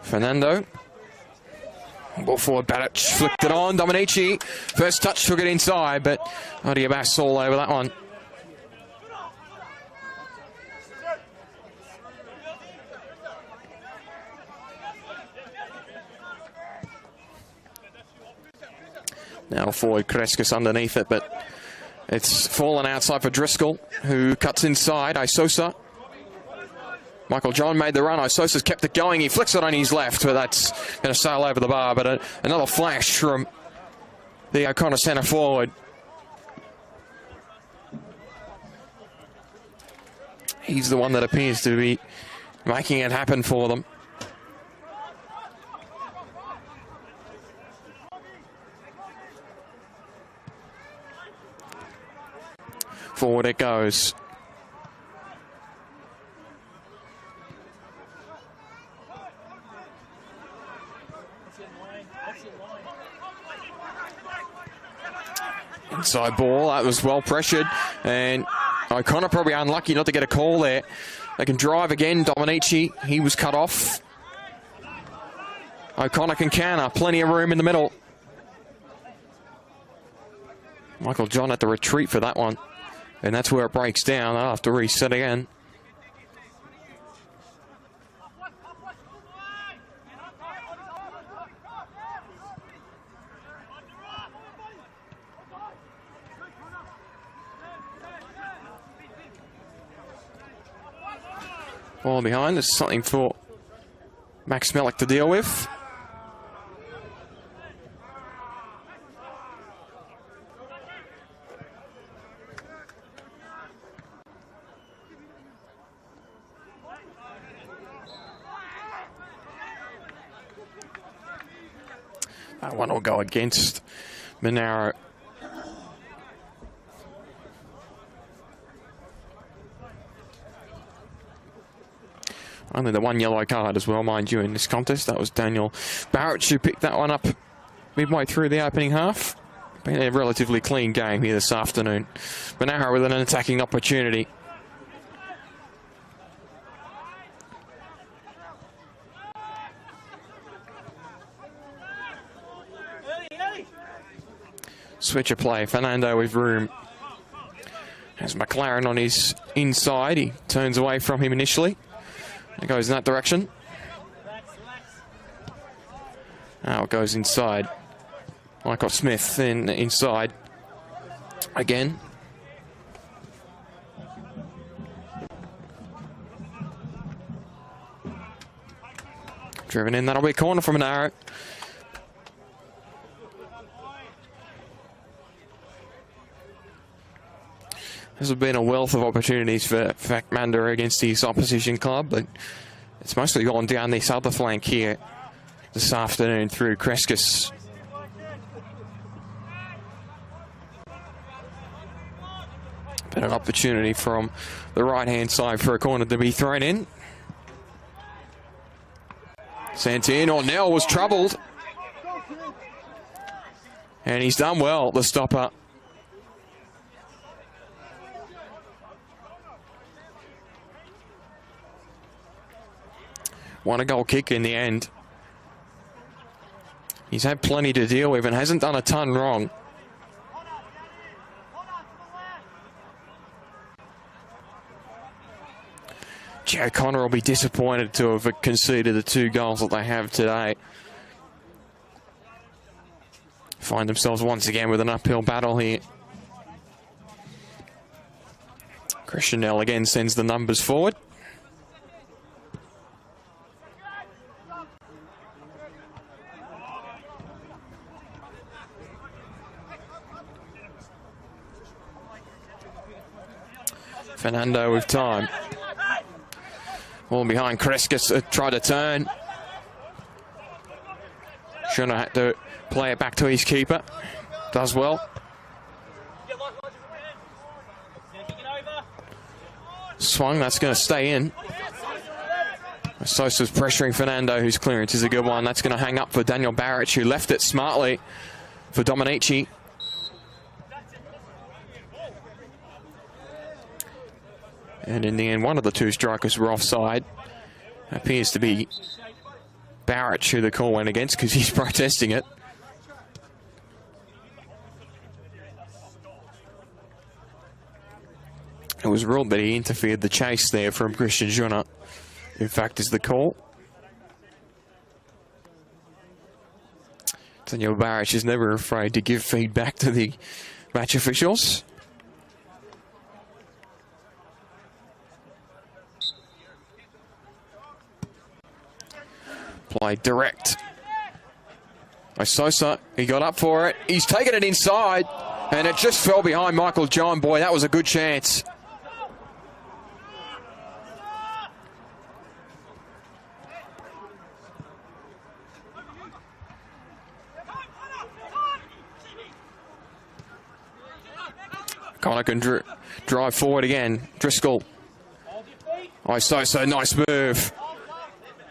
Fernando. Ball forward, Baric flicked it on. Dominici, first touch, took it inside, but Adiabas all over that one. Now forward, Kreskus underneath it, but it's fallen outside for Driscoll, who cuts inside. Isosa. Michael John made the run. Isosa's kept it going. He flicks it on his left, but that's going to sail over the bar. But another flash from the O'Connor centre forward. He's the one that appears to be making it happen for them. Forward it goes. Inside ball, that was well pressured, and O'Connor probably unlucky not to get a call there. They can drive again. Dominici, he was cut off. O'Connor can counter, plenty of room in the middle. Michael John had to retreat for that one, and that's where it breaks down. I'll have to reset again. Ball behind. There's something for Max Melek to deal with. That one will go against Monaro. Only the one yellow card as well, mind you, in this contest. That was Daniel Barrett who picked that one up midway through the opening half. Been a relatively clean game here this afternoon. Monaro with an attacking opportunity. Switch of play. Fernando with room. Has McLaren on his inside. He turns away from him initially. It goes in that direction. Now it goes inside. Michael Smith inside again. Driven in. That'll be a corner from Monaro. There's been a wealth of opportunities for Manda against his opposition club, but it's mostly gone down this other flank here this afternoon through Kreskis. But an opportunity from the right-hand side for a corner to be thrown in. Santin Ornell was troubled. And he's done well, the stopper. Won a goal kick in the end. He's had plenty to deal with and hasn't done a ton wrong. Joe Connor will be disappointed to have conceded the 2 goals that they have today. Find themselves once again with an uphill battle here. Christian Nell again sends the numbers forward. Fernando with time. Ball behind Kreskis, tried to turn. Shouldn't have had to play it back to his keeper. Does well. Swung, that's going to stay in. Sosa's pressuring Fernando, whose clearance is a good one. That's going to hang up for Daniel Barrett, who left it smartly for Dominici. And in the end, one of the 2 strikers were offside. Appears to be Barrett who the call went against because he's protesting it. It was ruled that he interfered the chase there from Christian Juna. In fact, is the call. Daniel Barrett is never afraid to give feedback to the match officials. Played direct. Sosa, he got up for it. He's taken it inside, and it just fell behind Michael John. Boy, that was a good chance. Connor can drive forward again. Driscoll. Sosa, nice move.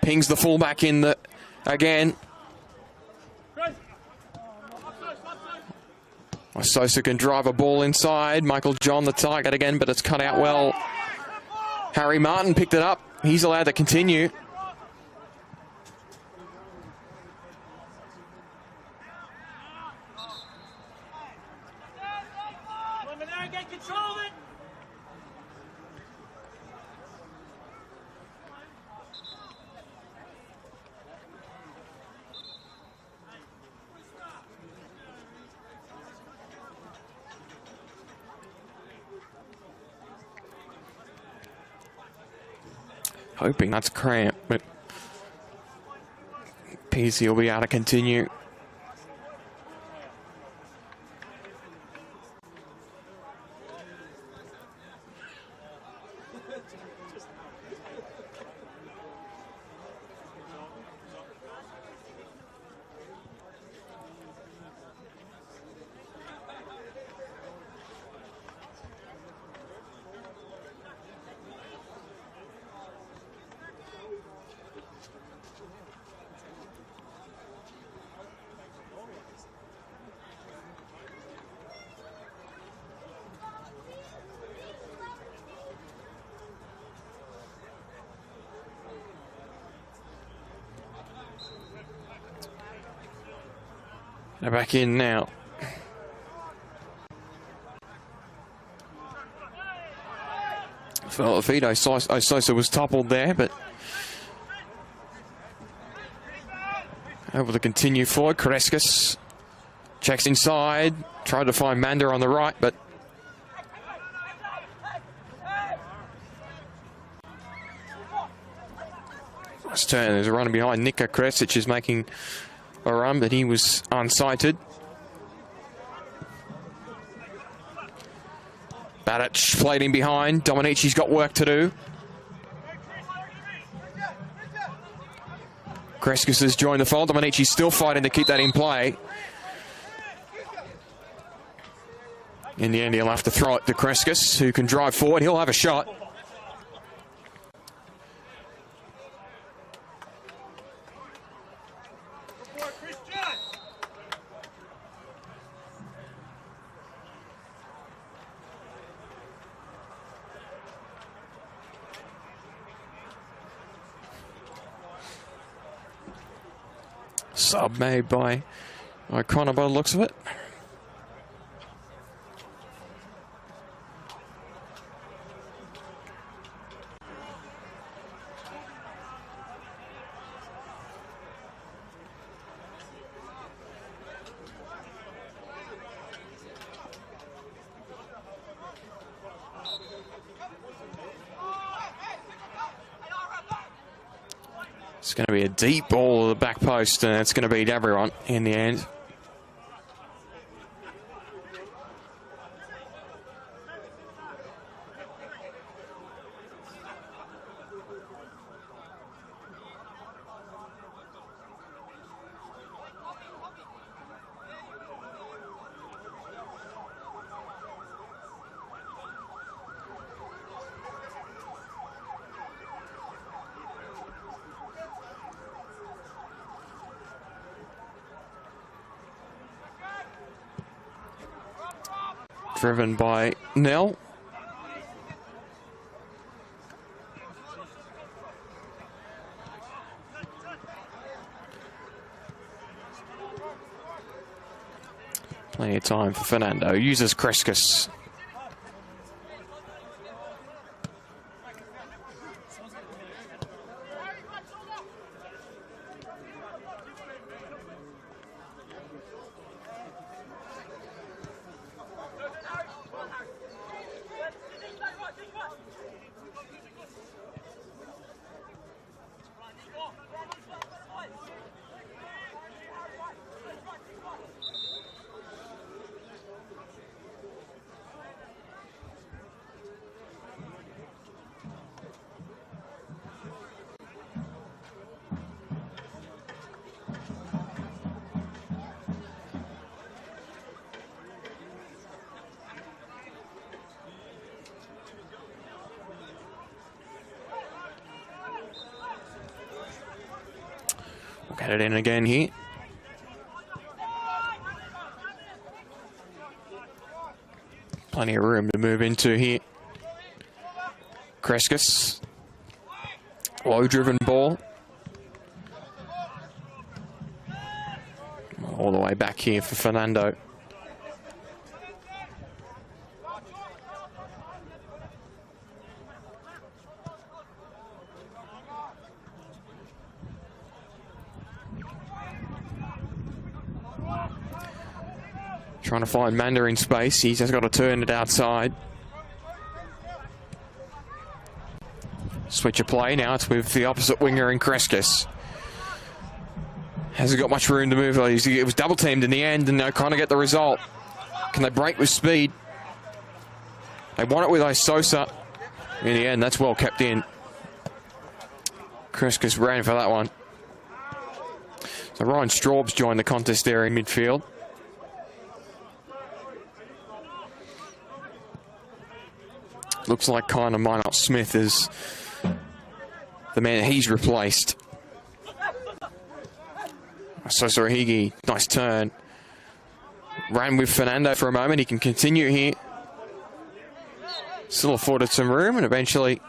Pings the fullback in the again. Sosa can drive a ball inside. Michael John the target again, but it's cut out well. Harry Martin picked it up. He's allowed to continue. Hoping that's cramp, but Peasy will be able to continue. They're back in now. Fell at the feet. Ososa was toppled there, but able to continue forward. Kareskis checks inside. Tried to find Manda on the right, but nice turn. There's a runner behind. Nika Kresic is making a run, but he was unsighted. Badic played in behind. Dominici's got work to do. Kreskis has joined the fold. Dominici's still fighting to keep that in play. In the end, he'll have to throw it to Kreskis, who can drive forward. He'll have a shot. Sub made by O'Connor by the looks of it. It's going to be a deep ball to the back post, and it's going to beat everyone in the end. Driven by Nell. Plenty of time for Fernando. Uses Kreskis. Get it in again here. Plenty of room to move into here. Kreskis. Low driven ball. All the way back here for Fernando. Trying to find Manda in space. He's just got to turn it outside. Switch of play. Now it's with the opposite winger in Kreskis. Hasn't got much room to move. It was double teamed in the end, and O'Connor get the result. Can they break with speed? They want it with Ososa. In the end, that's well kept in. Kreskis ran for that one. So Ryan Straub's joined the contest there in midfield. Looks like kind of Minot Smith is the man he's replaced. Sosa Higi, nice turn. Ran with Fernando for a moment. He can continue here. Still afforded some room, and eventually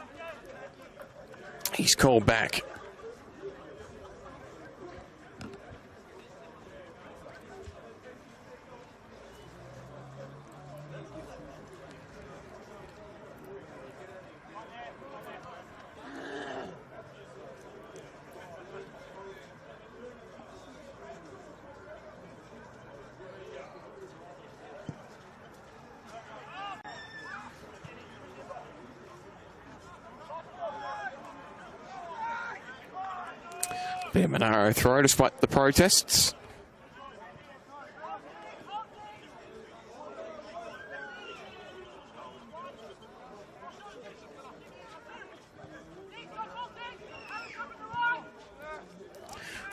he's called back. Be a Monaro throw despite the protests.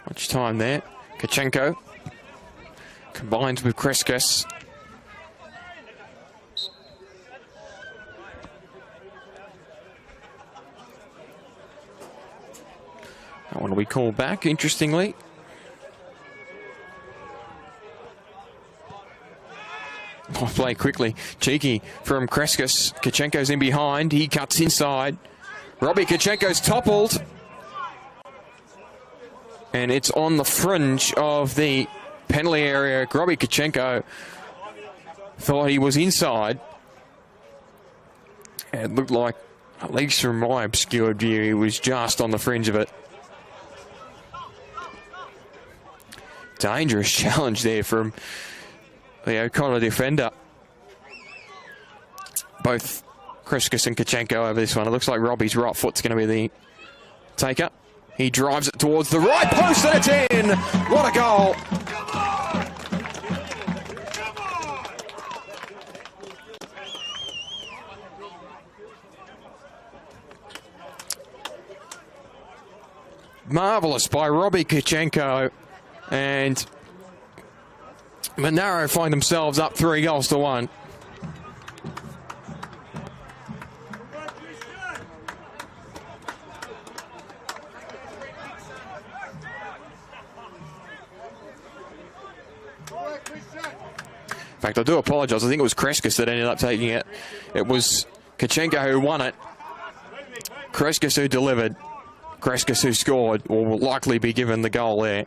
Much time there. Kachenko combines with Kreskas. That one will be called back, interestingly. Oh, play quickly. Cheeky from Kreskas. Kachenko's in behind. He cuts inside. Robbie Kachenko's toppled. And it's on the fringe of the penalty area. Robbie Kachenko thought he was inside. It looked like, at least from my obscured view, he was just on the fringe of it. Dangerous challenge there from the O'Connor defender. Both Kreskas and Kachenko over this one. It looks like Robbie's right foot's going to be the taker. He drives it towards the right post and it's in! What a goal! Marvellous by Robbie Kachenko. And Monaro find themselves up 3-1. In fact, I do apologise. I think it was Kreskas that ended up taking it. It was Kachenko who won it. Kreskas who delivered. Kreskas who scored, or will likely be given the goal there.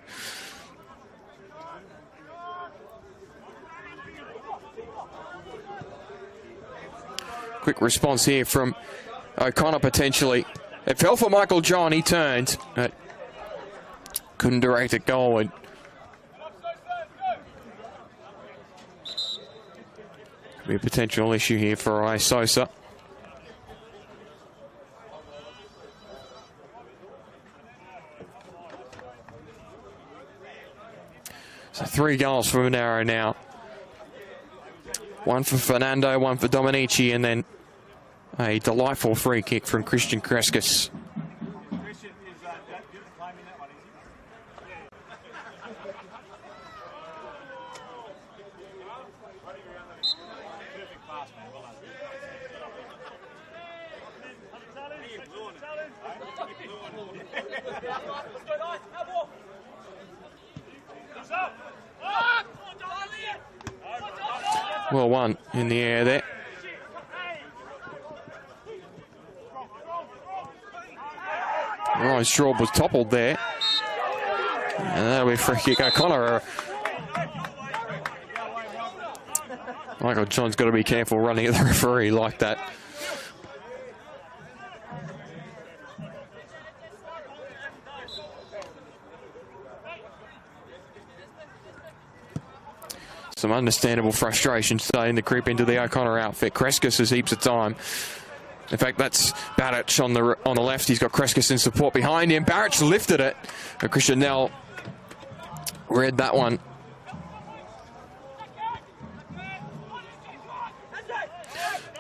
Quick response here from O'Connor potentially. It fell for Michael John. He turned. Couldn't direct it goalward. Be a potential issue here for Isosa. So 3 goals for Monaro now. One for Fernando, one for Dominici, and then a delightful free kick from Christian Kreskas. Well won in the air there. Ryan Straub was toppled there. And that'll be free kick. O'Connor. Michael John's got to be careful running at the referee like that. Some understandable frustration starting to creep into the O'Connor outfit. Kreskas has heaps of time. In fact, that's Baric on the left. He's got Kreskas in support behind him. Baric lifted it. But Christian Nell read that one.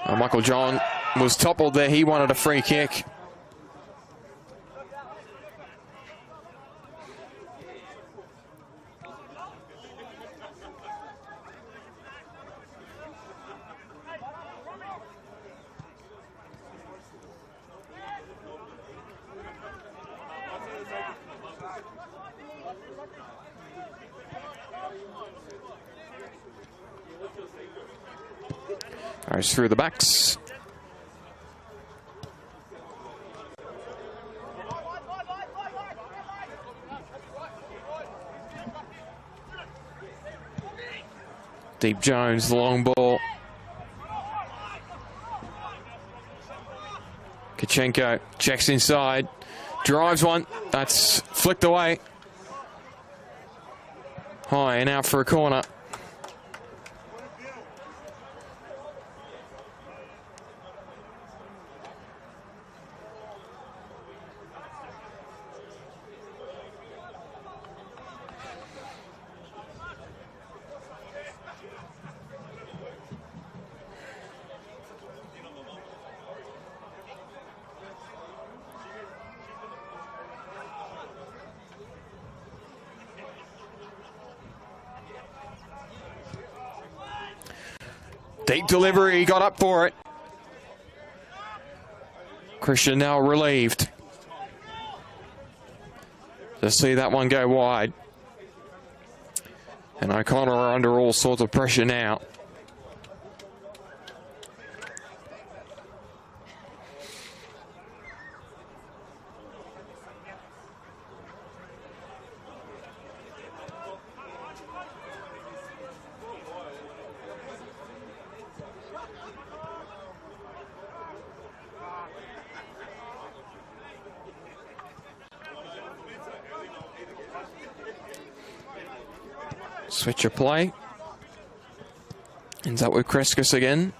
Michael John was toppled there. He wanted a free kick. Goes through the backs. Deep Jones, the long ball. Kachenko checks inside, drives one. That's flicked away. High and out for a corner. Deep delivery, he got up for it. Christian now relieved to see that one go wide. And O'Connor are under all sorts of pressure now. Switch of play. Ends up with Kreskis again.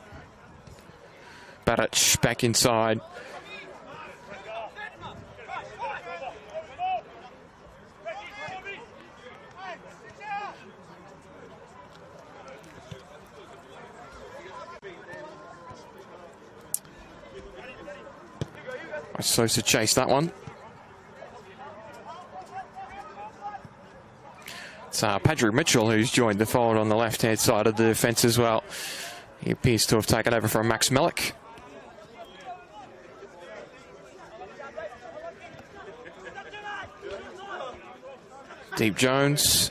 Badic back inside. Sosa chased that one. It's Patrick Mitchell who's joined the fold on the left-hand side of the defence as well. He appears to have taken over from Max Mellick. Deep Jones.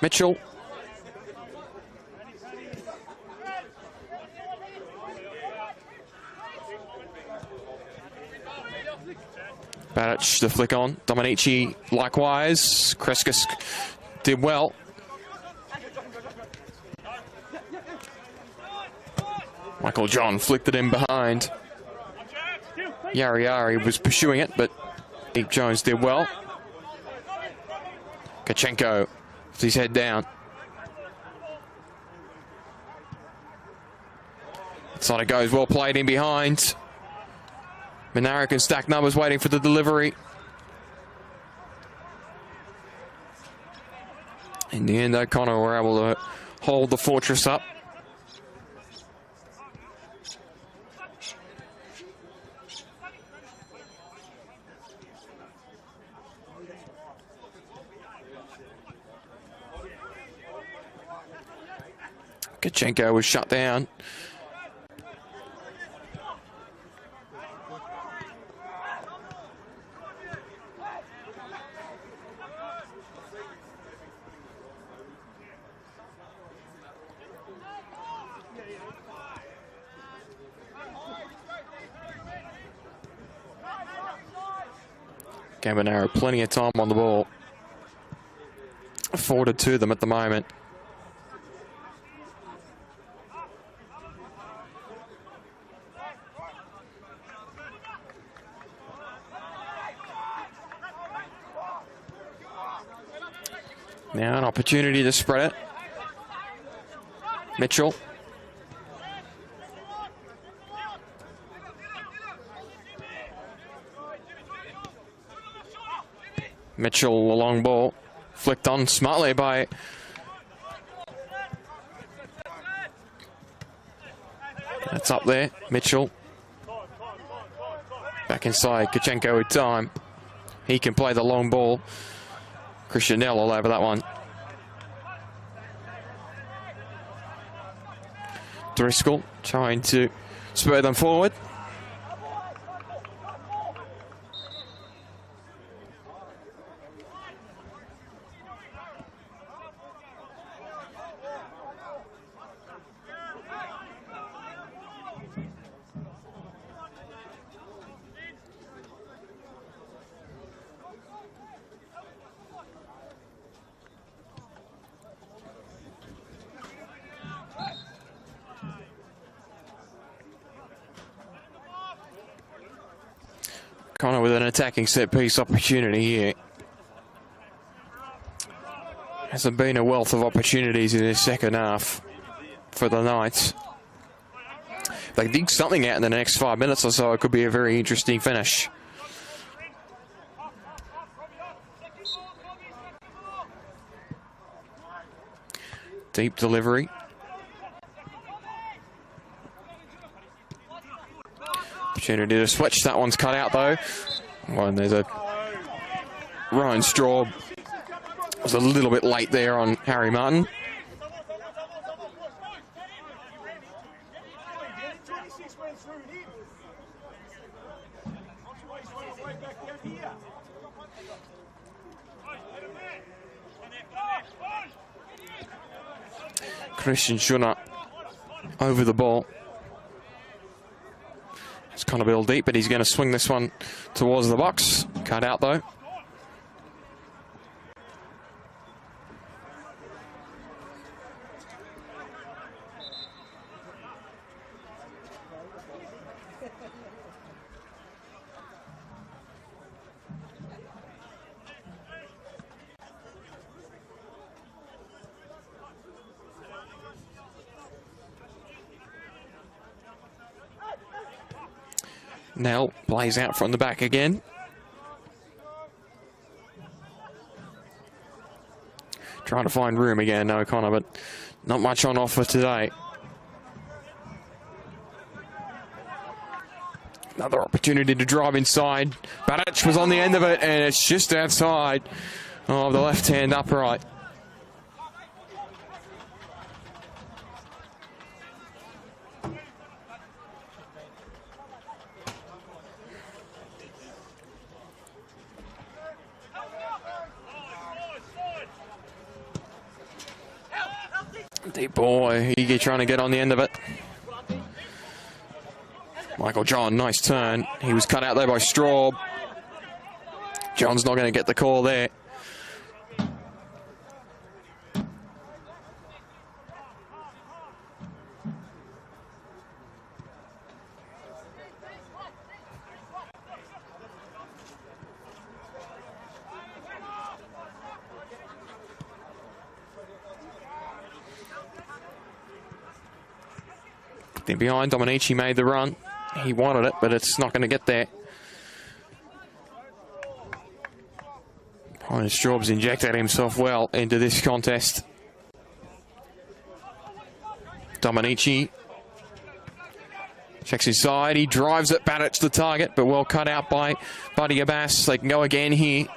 Mitchell. Badic the flick on. Dominici likewise. Kreskis did well. Michael John flicked it in behind. Yari was pursuing it, but Deep Jones did well. Kachenko with his head down. Side it goes, well played in behind. Monaro can stack numbers waiting for the delivery. In the end, O'Connor were able to hold the fortress up. Kachenko was shut down. Monaro plenty of time on the ball. Afforded to them at the moment. Now an opportunity to spread it. Mitchell. Mitchell, a long ball, flicked on smartly by that's up there. Mitchell back inside. Kachenko with time. He can play the long ball. Christian Nell all over that one. Driscoll trying to spur them forward. Connor with an attacking set piece opportunity here. Hasn't been a wealth of opportunities in this second half for the Knights. If they dig something out in the next 5 minutes or so, it could be a very interesting finish. Deep delivery. Opportunity to switch. That one's cut out though. Well, and there's a Ryan Straub was a little bit late there on Harry Martin. 6 went through him. That's why he's on the way back down here. Christian Schunner over the ball. It's kind of a little deep, but he's going to swing this one towards the box. Cut out though. Nell plays out from the back again. Trying to find room again, O'Connor, but not much on offer today. Another opportunity to drive inside. Badic was on the end of it, and it's just outside of the left-hand upright. Deep boy, Higgy trying to get on the end of it. Michael John, nice turn. He was cut out there by Straub. John's not going to get the call there. Then behind, Dominici made the run. He wanted it, but it's not going to get there. Oh, Straub's injected himself well into this contest. Dominici checks his side. He drives it. Badic to the target, but well cut out by Buddy Abbas. They can go again here.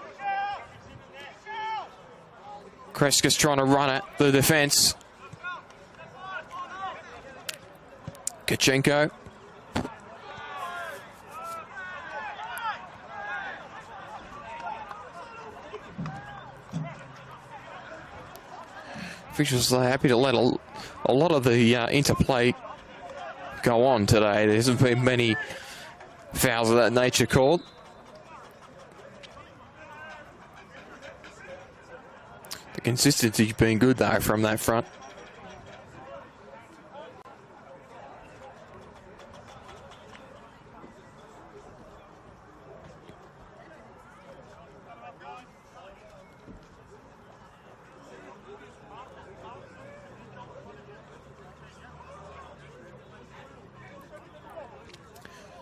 Kreska's trying to run at the defence. Kachenko. Officials are happy to let a lot of the interplay go on today. There hasn't been many fouls of that nature called. The consistency's been good though from that front.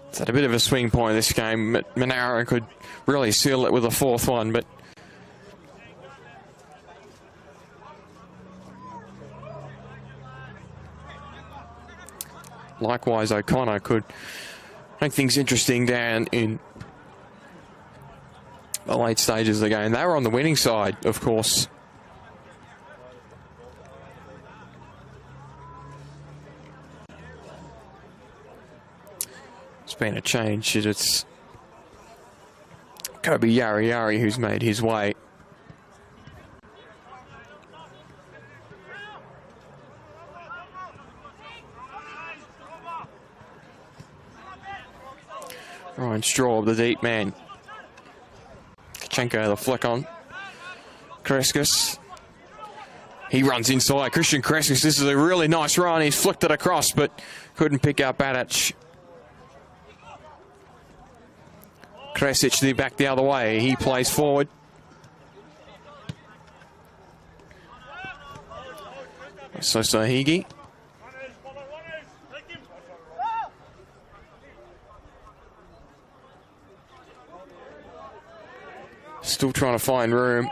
It's at a bit of a swing point in this game. Monaro could really seal it with a fourth one, but likewise O'Connor could make things interesting down in the late stages of the game. They were on the winning side, of course. Been a change. It's Kobe Yari who's made his way. Ryan Straub, the deep man. Kachenko, the flick on. Kreskas. He runs inside. Christian Kreskas, this is a really nice run. He's flicked it across, but couldn't pick up Badic. Kresic back the other way. He plays forward. So Higgy. Still trying to find room.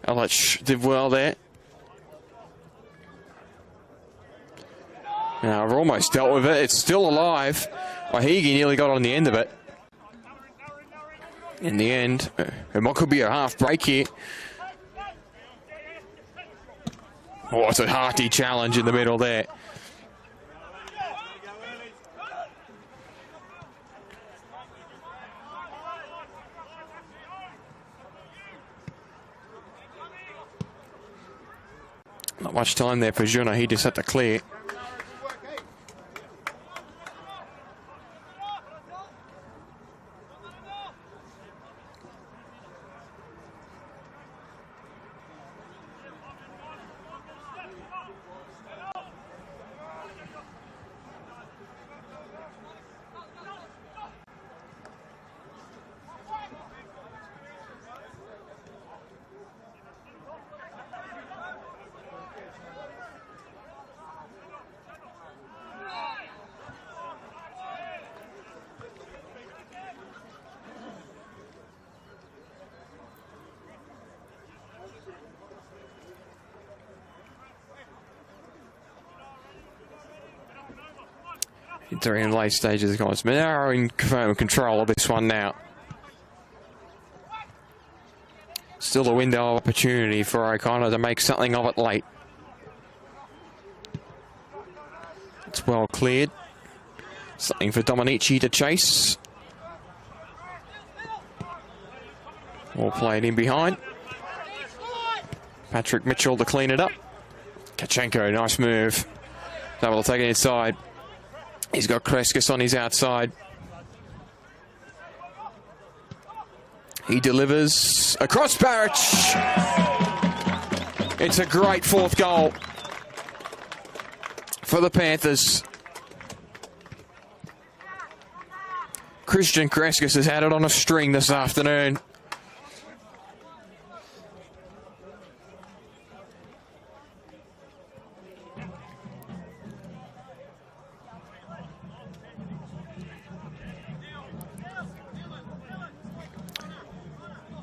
Ellich did well there. Now, I've almost dealt with it. It's still alive. Ohigi nearly got on the end of it. In the end, it could be a half break here. Oh, it's a hearty challenge in the middle there. Not much time there for Juno. He just had to clear. During the late stages, guys. Monaro in firm control of this one now. Still a window of opportunity for O'Connor to make something of it late. It's well cleared. Something for Dominici to chase. All played in behind. Patrick Mitchell to clean it up. Kachenko, nice move. Able to take it inside. He's got Kreskis on his outside. He delivers across Barrett. It's a great fourth goal for the Panthers. Christian Kreskis has had it on a string this afternoon.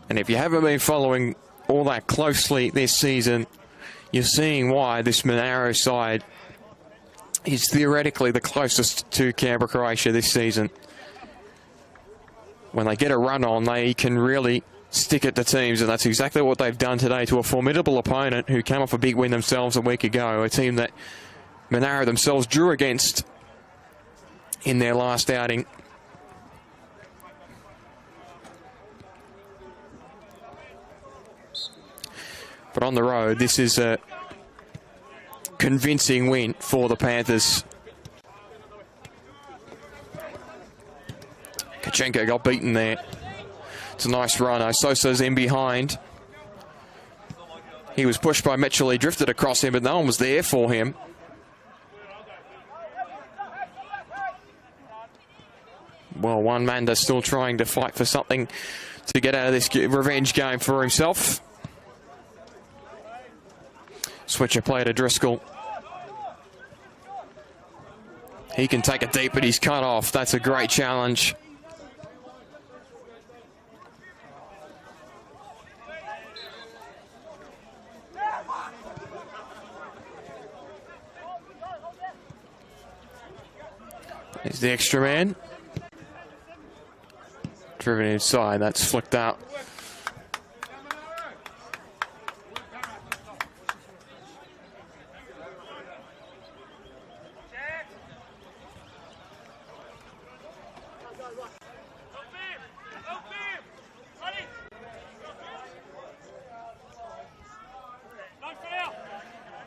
And if you haven't been following all that closely this season, you're seeing why this Monaro side is theoretically the closest to Canberra, Croatia this season. When they get a run on, they can really stick it to teams, and that's exactly what they've done today to a formidable opponent who came off a big win themselves a week ago, a team that Monaro themselves drew against in their last outing. But on the road, this is a convincing win for the Panthers. Kachenko got beaten there. It's a nice run. Sosa's in behind. He was pushed by Mitchell. He drifted across him, but no one was there for him. Well, one Manda still trying to fight for something to get out of this revenge game for himself. Switcher play to Driscoll. He can take it deep, but he's cut off. That's a great challenge. There's the extra man. Driven inside, that's flicked out.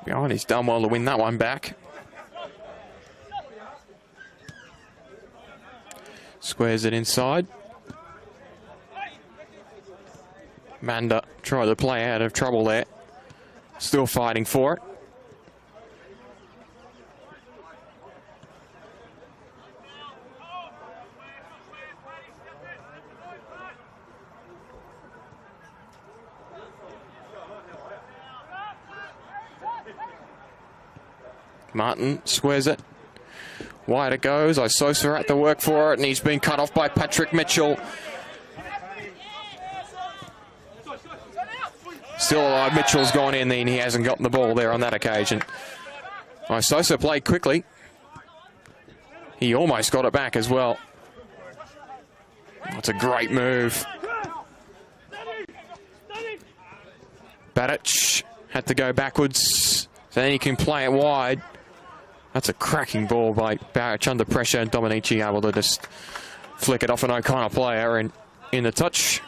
Oh, he's done well to win that one back. Squares it inside. Manda tried to play out of trouble there. Still fighting for it. Martin squares it. Wide it goes. Isosa at the work for it, and he's been cut off by Patrick Mitchell. Still alive. Mitchell's gone in there and he hasn't gotten the ball there on that occasion. Sosa played quickly. He almost got it back as well. That's a great move. Badic had to go backwards, so then he can play it wide. That's a cracking ball by Baric under pressure, and Dominici able to just flick it off an O'Connor player and in the touch.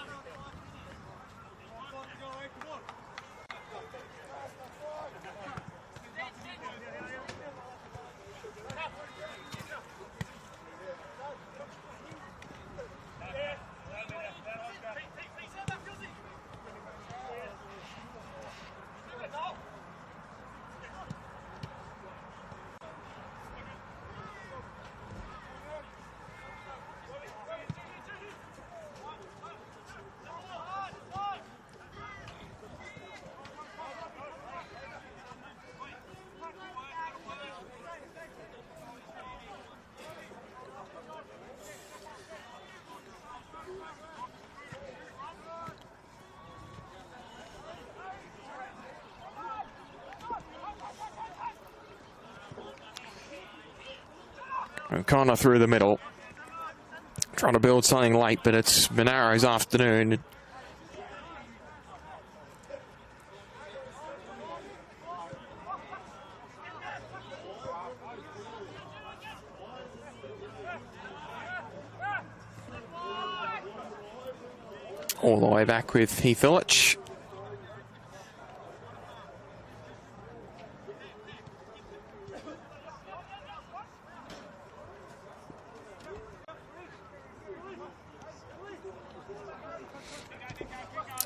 O'Connor through the middle. Trying to build something late, but it's Monaro's afternoon. All the way back with Heath Illich.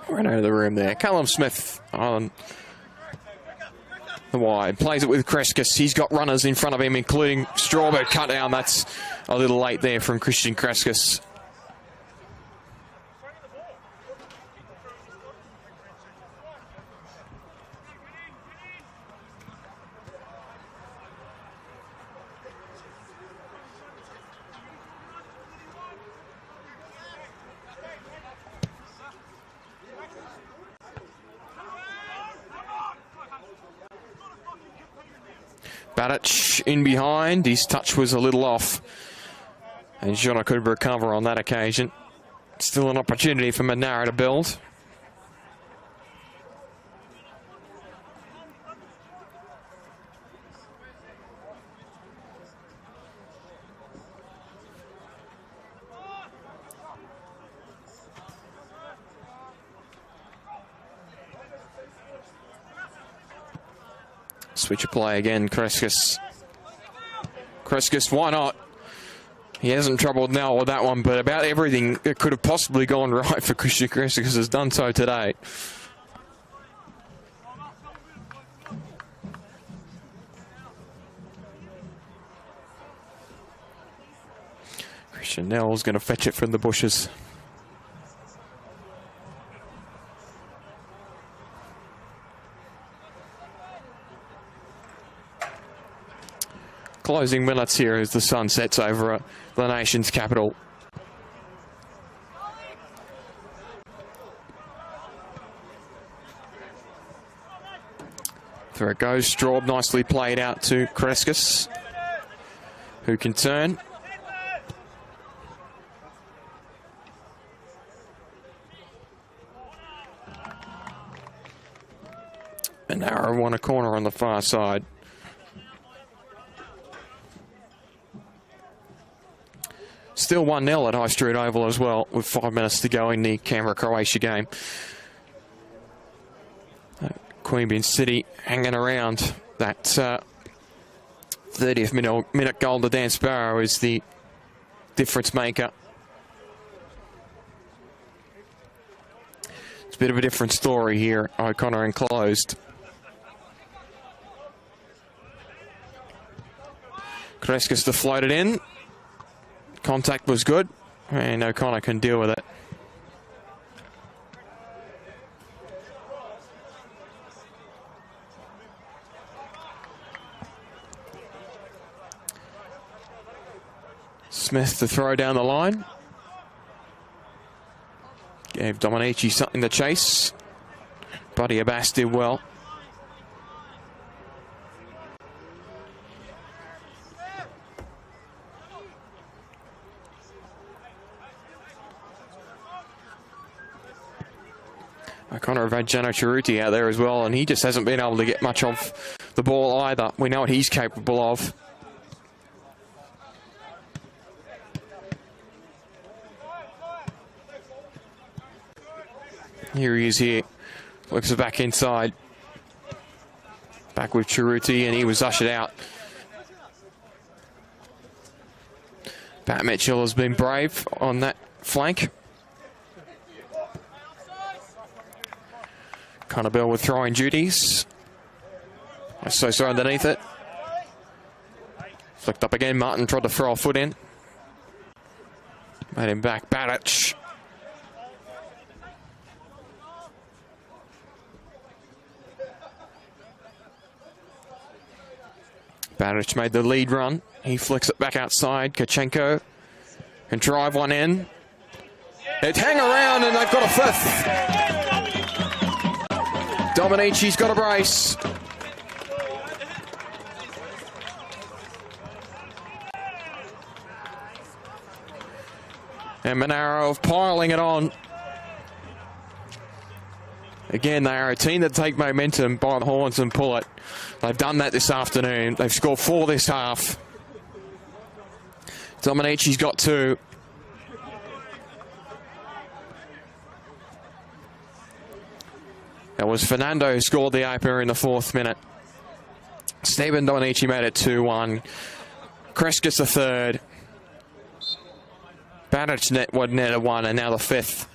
Right out of the room there. Callum Smith on the wide. Plays it with Kreskis. He's got runners in front of him, including Strawberry cut down. That's a little late there from Christian Kreskis. Badic in behind. His touch was a little off. And Jona could recover on that occasion. Still an opportunity for Monaro to build. Switch of play again, Kreskis. Kreskis, why not? He hasn't troubled now with that one, but about everything that could have possibly gone right for Christian Kreskis has done so today. Christian Nell's going to fetch it from the bushes. Closing minutes here as the sun sets over the nation's capital. There it goes. Straub nicely played out to Kreskis, who can turn. And Arrow won a corner on the far side. Still 1-0 at High Street Oval as well, with 5 minutes to go in the Canberra-Croatia game. Queanbeyan City hanging around. That 30th minute goal to Dan Sparrow is the difference maker. It's a bit of a different story here. O'Connor enclosed. Kreskis to float it in. Contact was good, and O'Connor can deal with it. Smith to throw down the line. Gave Dominici something to chase. Buddy Abbas did well. O'Connor have had Jano Chiruti out there as well, and he just hasn't been able to get much of the ball either. We know what he's capable of. Here he is here. Looks back inside. Back with Chiruti, and he was ushered out. Pat Mitchell has been brave on that flank. Connor Bell with throwing duties. So underneath it. Flicked up again. Martin tried to throw a foot in. Made him back. Badic. Badic made the lead run. He flicks it back outside. Kachenko can drive one in. It hang around and they've got a fifth. Dominici's got a brace. And Monaro piling it on. Again, they are a team that take momentum by the horns and pull it. They've done that this afternoon. They've scored 4 this half. Dominici's got 2. That was Fernando who scored the opener in the 4th minute. Stephen Dominici made it 2-1. Kreskis the 3rd. Badic net a 1, and now the 5th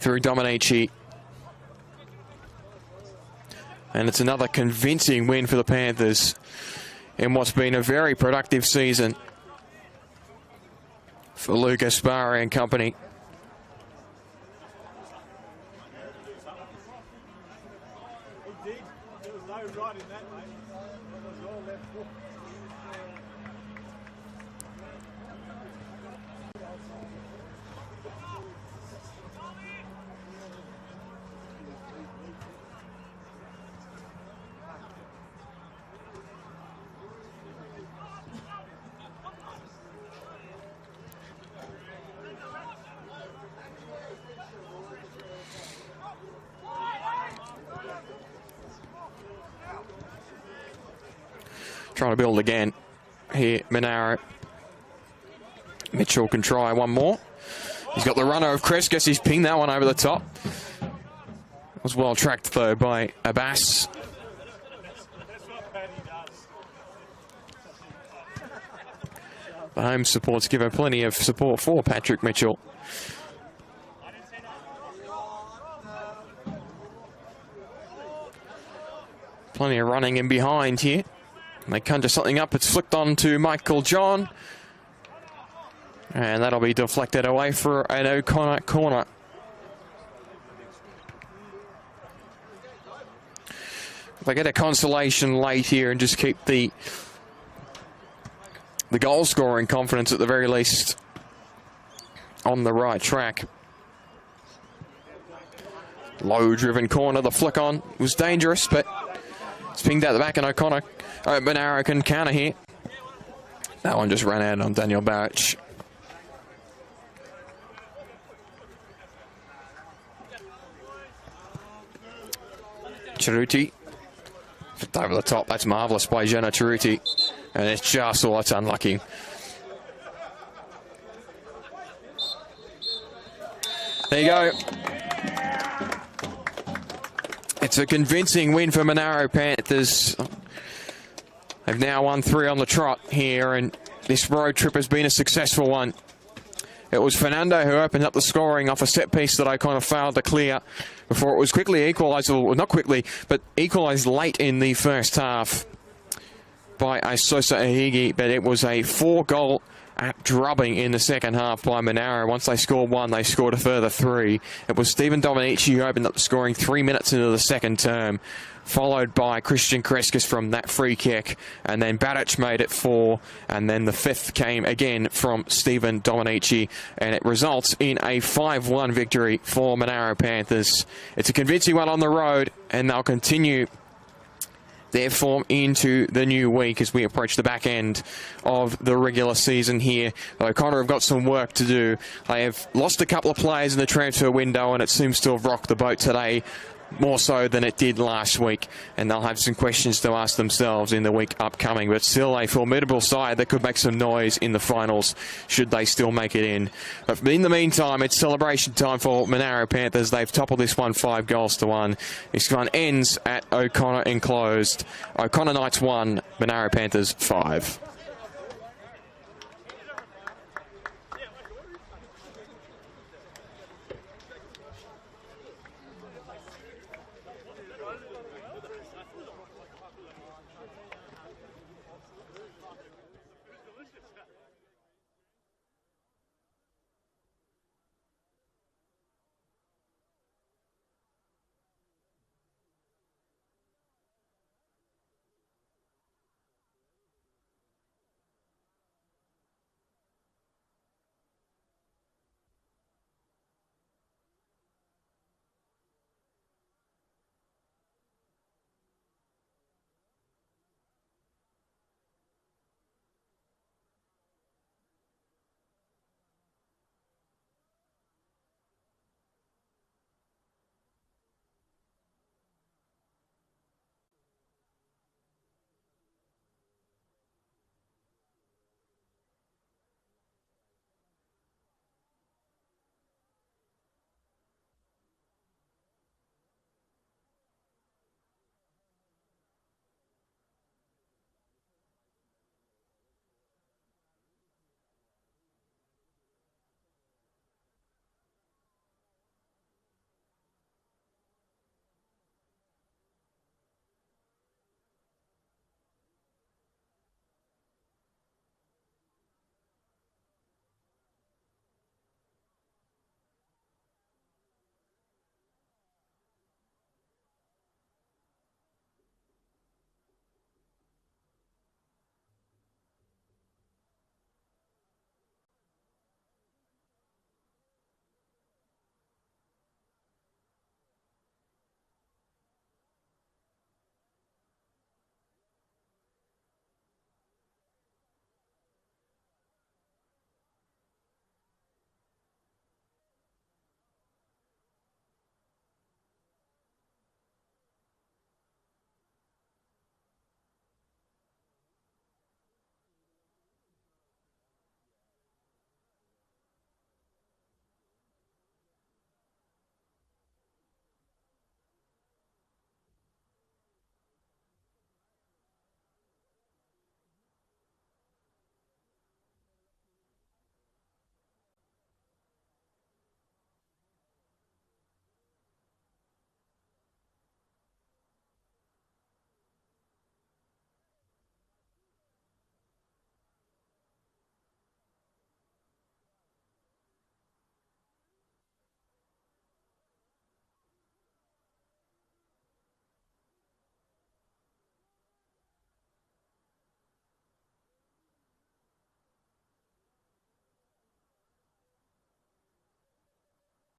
through Dominici. And it's another convincing win for the Panthers in what's been a very productive season for Lucas Barry and company. Trying to build again here, Monaro. Mitchell can try one more. He's got the runner of Kreskis. He's pinged that one over the top. Was well tracked though by Abbas. The home supports give her plenty of support for Patrick Mitchell. Plenty of running in behind here. They conjure something up. It's flicked on to Michael John. And that'll be deflected away for an O'Connor corner. They get a consolation late here and just keep the goal scoring confidence at the very least on the right track. Low driven corner. The flick on was dangerous, but it's pinged out the back, and O'Connor. Monaro can counter here. That one just ran out on Daniel Barich. Chiruti. Flipped over the top. That's marvellous by Jano Chiruti. And it's just all that's unlucky. There you go. It's a convincing win for Monaro Panthers. They've now won 3 on the trot here, and this road trip has been a successful one. It was Fernando who opened up the scoring off a set piece that I kind of failed to clear before it was quickly equalised, well, not quickly, but equalised late in the first half by Sosa Ahigi. But it was a 4-goal drubbing in the second half by Monaro. Once they scored one, they scored a further 3. It was Stephen Dominici who opened up the scoring 3 minutes into the second term, followed by Christian Kreskis from that free kick, and then Badic made it 4, and then the 5th came again from Stephen Dominici, and it results in a 5-1 victory for Monaro Panthers. It's a convincing one on the road, and they'll continue their form into the new week as we approach the back end of the regular season here. O'Connor have got some work to do. They have lost a couple of players in the transfer window, and it seems to have rocked the boat today, more so than it did last week, and they'll have some questions to ask themselves in the week upcoming, but still a formidable side that could make some noise in the finals should they still make it in. But in the meantime, it's celebration time for Monaro Panthers. They've toppled this one 5-1. This one ends at O'Connor Enclosed. O'Connor Knights 1, Monaro Panthers 5.